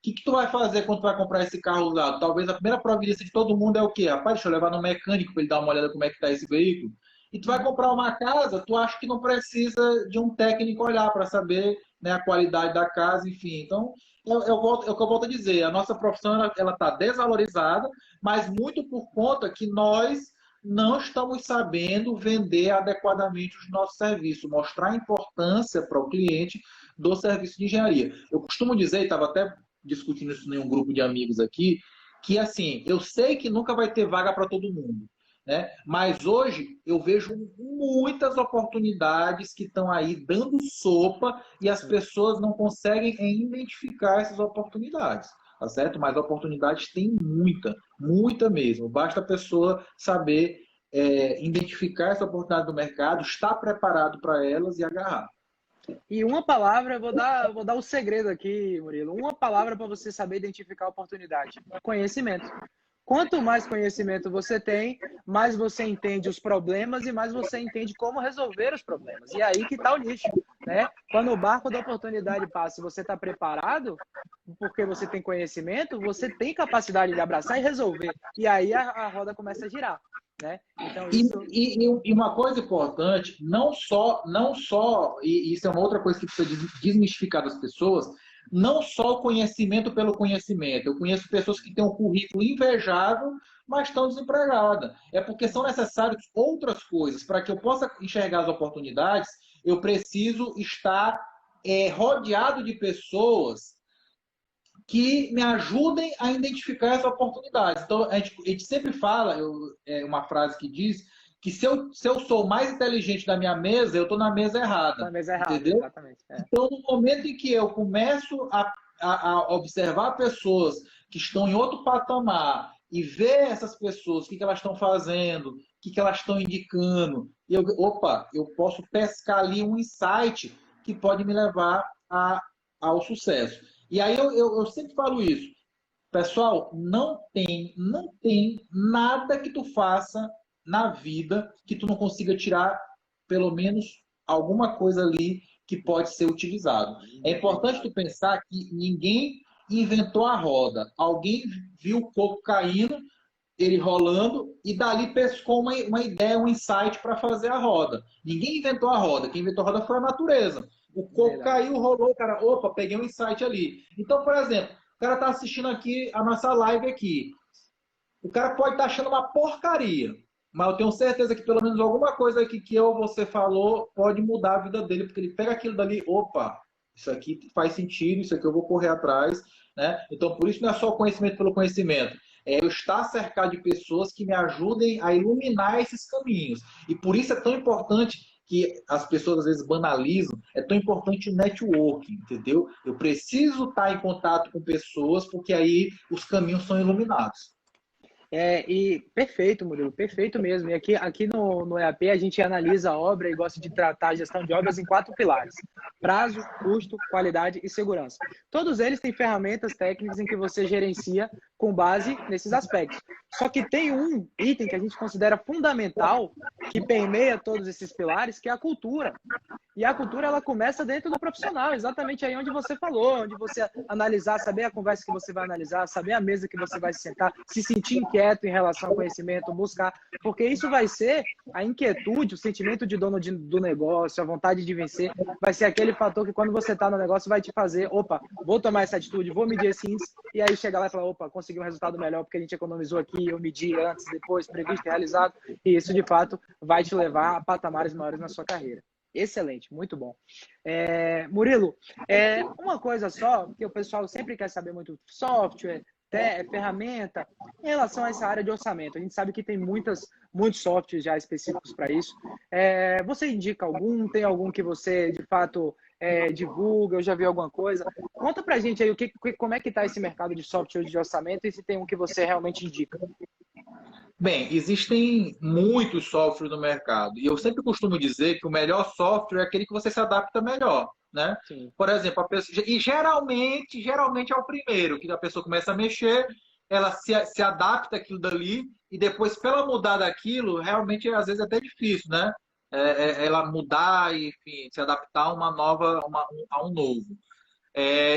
Speaker 1: que tu vai fazer quando tu vai comprar esse carro usado? Talvez a primeira providência de todo mundo é o quê? Rapaz, deixa eu levar no mecânico para ele dar uma olhada como é que está esse veículo. E tu vai comprar uma casa, tu acha que não precisa de um técnico olhar para saber, né, a qualidade da casa, enfim. Então, é o que eu volto a dizer, a nossa profissão ela está desvalorizada, mas muito por conta que nós não estamos sabendo vender adequadamente os nossos serviços, mostrar a importância para o cliente do serviço de engenharia. Eu costumo dizer, estava até discutindo isso em um grupo de amigos aqui, que assim, eu sei que nunca vai ter vaga para todo mundo, né? Mas hoje eu vejo muitas oportunidades que estão aí dando sopa e as pessoas não conseguem identificar essas oportunidades. Tá certo? Mas oportunidades tem muita mesmo. Basta a pessoa saber identificar essa oportunidade do mercado, estar preparado para elas e agarrar.
Speaker 2: E uma palavra, eu vou dar o segredo aqui, Murilo. Uma palavra para você saber identificar a oportunidade: conhecimento. Quanto mais conhecimento você tem, mais você entende os problemas e mais você entende como resolver os problemas. E aí que está o nicho, né? Quando o barco da oportunidade passa e você está preparado, porque você tem conhecimento, você tem capacidade de abraçar e resolver. E aí a roda começa a girar, né? Então, isso...
Speaker 1: e uma coisa importante, não só, e isso é uma outra coisa que precisa desmistificar das pessoas, não só o conhecimento pelo conhecimento. Eu conheço pessoas que têm um currículo invejável, mas estão desempregadas. É porque são necessárias outras coisas. Para que eu possa enxergar as oportunidades, eu preciso estar rodeado de pessoas que me ajudem a identificar essas oportunidades. Então, a gente sempre fala, uma frase que diz que se eu sou mais inteligente da minha mesa, eu estou na mesa errada.
Speaker 2: Na mesa errada,
Speaker 1: entendeu?
Speaker 2: Exatamente.
Speaker 1: Então, no momento em que eu começo a observar pessoas que estão em outro patamar e ver essas pessoas, o que elas estão fazendo, o que elas estão indicando, eu posso pescar ali um insight que pode me levar ao sucesso. E aí eu sempre falo isso. Pessoal, não tem nada que tu faça na vida que tu não consiga tirar pelo menos alguma coisa ali que pode ser utilizado. É importante tu pensar que ninguém inventou a roda. Alguém viu o coco caindo, ele rolando, e dali pescou uma ideia, um insight para fazer a roda. Ninguém inventou a roda. Quem inventou a roda foi a natureza. O coco caiu, rolou, cara, opa, peguei um insight ali. Então, por exemplo, o cara está assistindo aqui a nossa live aqui. O cara pode estar achando uma porcaria, mas eu tenho certeza que pelo menos alguma coisa aqui que eu ou você falou pode mudar a vida dele, porque ele pega aquilo dali, opa, isso aqui faz sentido, isso aqui eu vou correr atrás, né? Então, por isso não é só o conhecimento pelo conhecimento, é eu estar cercado de pessoas que me ajudem a iluminar esses caminhos. E por isso é tão importante que as pessoas às vezes banalizam, é tão importante o networking, entendeu? Eu preciso estar em contato com pessoas, porque aí os caminhos são iluminados.
Speaker 2: E perfeito, Murilo, perfeito mesmo. E aqui no EAP a gente analisa a obra e gosta de tratar a gestão de obras em 4 pilares: prazo, custo, qualidade e segurança. Todos eles têm ferramentas técnicas em que você gerencia com base nesses aspectos. Só que tem um item que a gente considera fundamental, que permeia todos esses pilares, que é a cultura. E a cultura, ela começa dentro do profissional, exatamente aí onde você falou, onde você analisar, saber a conversa que você vai analisar, saber a mesa que você vai se sentar, se sentir inquieto em relação ao conhecimento, buscar, porque isso vai ser a inquietude, o sentimento de dono do negócio, a vontade de vencer, vai ser aquele fator que quando você está no negócio vai te fazer, opa, vou tomar essa atitude, vou medir esse índice, e aí chegar lá e falar, opa, consegui um resultado melhor porque a gente economizou aqui, eu medi antes, depois, previsto, realizado, e isso de fato vai te levar a patamares maiores na sua carreira. Excelente, muito bom. Murilo, uma coisa só, que o pessoal sempre quer saber muito: software, ferramenta, em relação a essa área de orçamento. A gente sabe que tem muitos softwares já específicos para isso. Você indica algum? Tem algum que você, de fato, divulga? Eu já vi alguma coisa? Conta pra gente aí como é que está esse mercado de software de orçamento e se tem um que você realmente indica.
Speaker 1: Bem, existem muitos softwares no mercado e eu sempre costumo dizer que o melhor software é aquele que você se adapta melhor, né?
Speaker 2: Sim.
Speaker 1: Por exemplo, a pessoa, e geralmente é o primeiro que a pessoa começa a mexer, ela se adapta àquilo dali e depois, para ela mudar daquilo, realmente às vezes é até difícil, né? Ela mudar e, enfim, se adaptar a a um novo.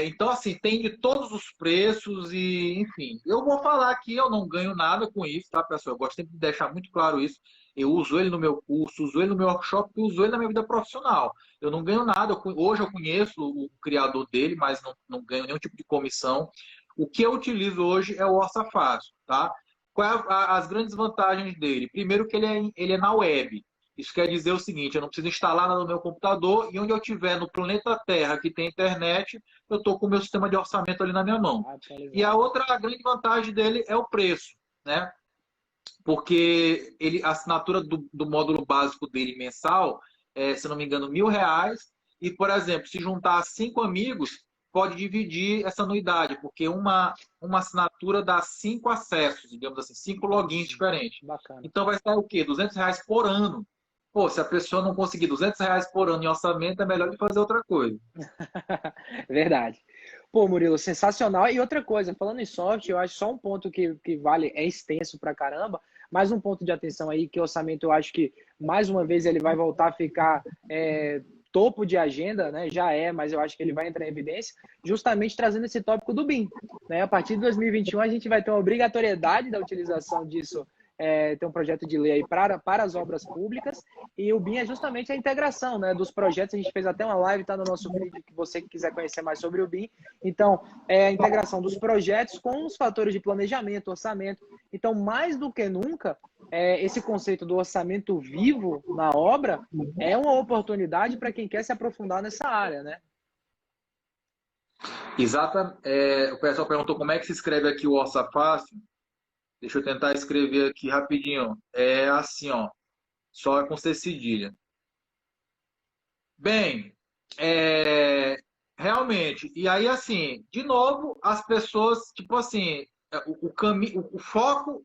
Speaker 1: Então, assim, tem de todos os preços e, enfim, eu vou falar aqui, eu não ganho nada com isso, tá, pessoal? Eu gosto sempre de deixar muito claro isso. Eu uso ele no meu curso, uso ele no meu workshop, uso ele na minha vida profissional. Eu não ganho nada. Hoje eu conheço o criador dele, mas não ganho nenhum tipo de comissão. O que eu utilizo hoje é o Orça Fácil, tá? Quais as grandes vantagens dele? Primeiro que ele é na web. Isso quer dizer o seguinte: eu não preciso instalar nada no meu computador e onde eu estiver no planeta Terra que tem internet, eu estou com o meu sistema de orçamento ali na minha mão. E a grande vantagem dele é o preço, né? Porque a assinatura do módulo básico dele mensal se não me engano, R$ 1.000. E, por exemplo, se juntar 5 amigos, pode dividir essa anuidade, porque uma assinatura dá 5 acessos, digamos assim, 5 logins diferentes.
Speaker 2: Bacana.
Speaker 1: Então vai sair o quê? R$ 200 por ano. Pô, se a pessoa não conseguir R$ 200 por ano em orçamento, é melhor de fazer outra coisa.
Speaker 2: Verdade. Pô, Murilo, sensacional. E outra coisa, falando em software, eu acho só um ponto que vale, é extenso pra caramba, mais um ponto de atenção aí, que o orçamento eu acho que, mais uma vez, ele vai voltar a ficar topo de agenda, né? Já mas eu acho que ele vai entrar em evidência, justamente trazendo esse tópico do BIM. Né? A partir de 2021, a gente vai ter uma obrigatoriedade da utilização disso. Tem um projeto de lei aí para as obras públicas, e o BIM é justamente a integração, né, dos projetos. A gente fez até uma live, está no nosso vídeo, que você quiser conhecer mais sobre o BIM. Então, a integração dos projetos com os fatores de planejamento, orçamento. Então, mais do que nunca, esse conceito do orçamento vivo na obra é uma oportunidade para quem quer se aprofundar nessa área, né?
Speaker 1: Exato. O pessoal perguntou como é que se escreve aqui o Orça Fácil. Deixa eu tentar escrever aqui rapidinho. É assim, ó. Só com C cedilha. Bem, realmente. E aí, assim, de novo, as pessoas, tipo assim, o foco,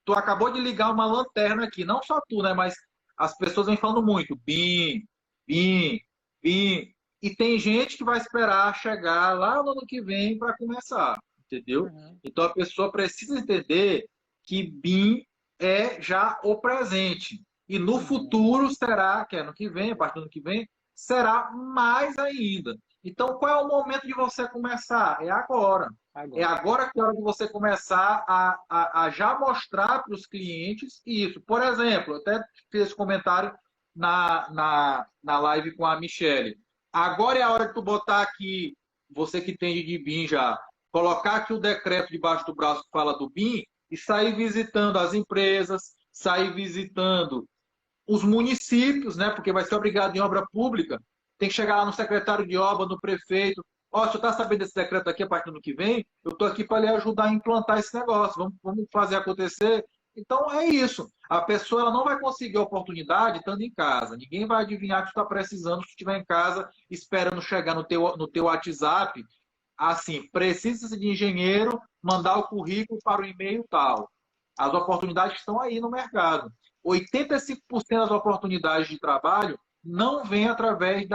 Speaker 1: tu acabou de ligar uma lanterna aqui. Não só tu, né? Mas as pessoas vêm falando muito. BIM, BIM, BIM. E tem gente que vai esperar chegar lá no ano que vem para começar. Entendeu?
Speaker 2: Uhum.
Speaker 1: Então a pessoa precisa entender que BIM é já o presente. E no futuro será, que é ano que vem, a partir do ano que vem, será mais ainda. Então, qual é o momento de você começar? É agora. É agora que é a hora de você começar a já mostrar para os clientes isso. Por exemplo, eu até fiz esse comentário na live com a Michelle. Agora é a hora de tu botar aqui, você que tem de BIM já, colocar aqui o decreto debaixo do braço que fala do BIM e sair visitando as empresas, sair visitando os municípios, né? Porque vai ser obrigado em obra pública. Tem que chegar lá no secretário de obra, no prefeito. ó, se você está sabendo desse decreto aqui a partir do ano que vem, eu estou aqui para lhe ajudar a implantar esse negócio, vamos fazer acontecer. Então é isso. A pessoa ela não vai conseguir a oportunidade estando em casa. Ninguém vai adivinhar que você está precisando se estiver em casa, esperando chegar no teu WhatsApp, assim, precisa de engenheiro, mandar o currículo para o e-mail tal. As oportunidades estão aí no mercado. 85% das oportunidades de trabalho não vêm através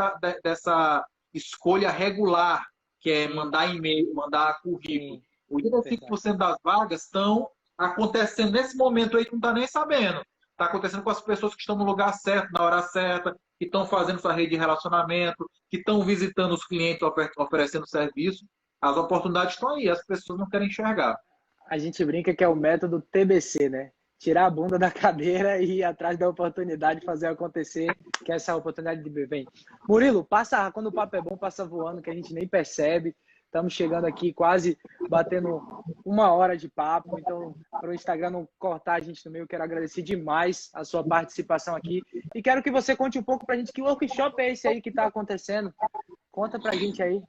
Speaker 1: dessa escolha regular, que é mandar e-mail, mandar currículo.
Speaker 2: Sim,
Speaker 1: 85% das vagas estão acontecendo nesse momento aí que não está nem sabendo. Está acontecendo com as pessoas que estão no lugar certo, na hora certa, que estão fazendo sua rede de relacionamento, que estão visitando os clientes, oferecendo serviço. As oportunidades estão aí, as pessoas não querem enxergar.
Speaker 2: a gente brinca que é o método TBC, né? Tirar a bunda da cadeira e ir atrás da oportunidade de fazer acontecer, que essa oportunidade de bem. Murilo, passa, quando o papo é bom, passa voando, que a gente nem percebe. Estamos chegando aqui quase batendo 1 hora de papo, então para o Instagram não cortar a gente no meio, eu quero agradecer demais a sua participação aqui e quero que você conte um pouco para a gente que workshop é esse aí que está acontecendo. Conta para a gente aí.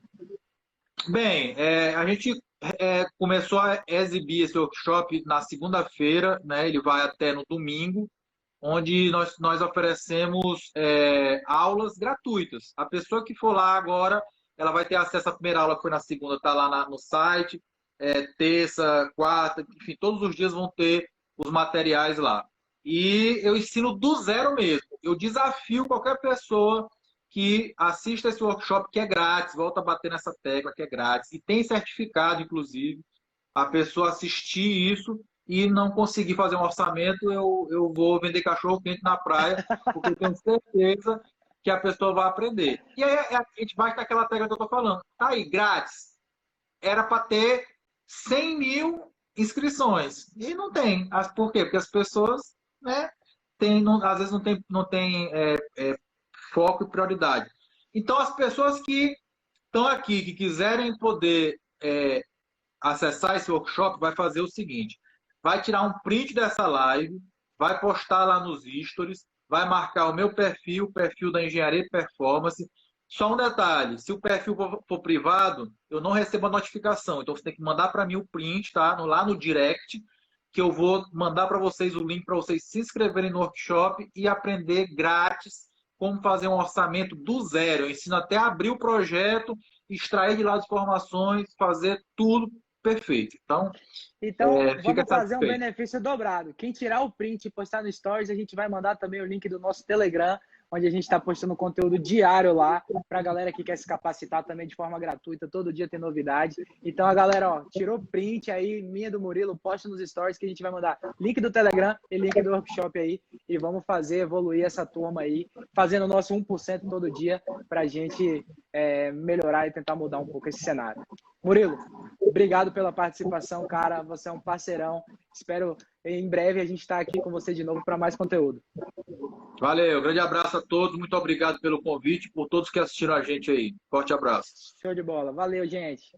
Speaker 1: Bem, a gente começou a exibir esse workshop na segunda-feira, né? Ele vai até no domingo, onde nós oferecemos aulas gratuitas. A pessoa que for lá agora, ela vai ter acesso à primeira aula que foi na segunda, está lá no site, terça, quarta, enfim, todos os dias vão ter os materiais lá. E eu ensino do zero mesmo. Eu desafio qualquer pessoa que assista esse workshop, que é grátis, volta a bater nessa tecla, que é grátis, e tem certificado, inclusive, a pessoa assistir isso e não conseguir fazer um orçamento, eu vou vender cachorro quente na praia, porque eu tenho certeza que a pessoa vai aprender. E aí a gente bate naquela tecla que eu estou falando. Tá aí, grátis. Era para ter 100 mil inscrições. E não tem. Por quê? Porque as pessoas, né, às vezes não tem foco e prioridade. Então, as pessoas que estão aqui, que quiserem poder acessar esse workshop, vai fazer o seguinte: vai tirar um print dessa live, vai postar lá nos stories, vai marcar o meu perfil, o perfil da Engenharia Performance. Só um detalhe: se o perfil for privado, eu não recebo a notificação. Então, você tem que mandar para mim o print, tá? Lá no direct, que eu vou mandar para vocês o link para vocês se inscreverem no workshop e aprender grátis como fazer um orçamento do zero. Eu ensino até a abrir o projeto, extrair de lá as informações, fazer tudo perfeito. Então
Speaker 2: Vamos fazer um benefício dobrado. Quem tirar o print e postar no Stories, a gente vai mandar também o link do nosso Telegram, onde a gente está postando conteúdo diário lá, para a galera que quer se capacitar também de forma gratuita. Todo dia tem novidade. Então, a galera, ó, tirou print aí, minha do Murilo, posta nos Stories que a gente vai mandar link do Telegram e link do workshop aí. E vamos fazer evoluir essa turma aí, fazendo o nosso 1% todo dia, para a gente melhorar e tentar mudar um pouco esse cenário. Murilo, obrigado pela participação, cara. Você é um parceirão. Espero em breve a gente estar aqui com você de novo para mais conteúdo.
Speaker 1: Valeu, grande abraço a todos. Muito obrigado pelo convite, por todos que assistiram a gente aí. Forte abraço.
Speaker 2: Show de bola. Valeu, gente.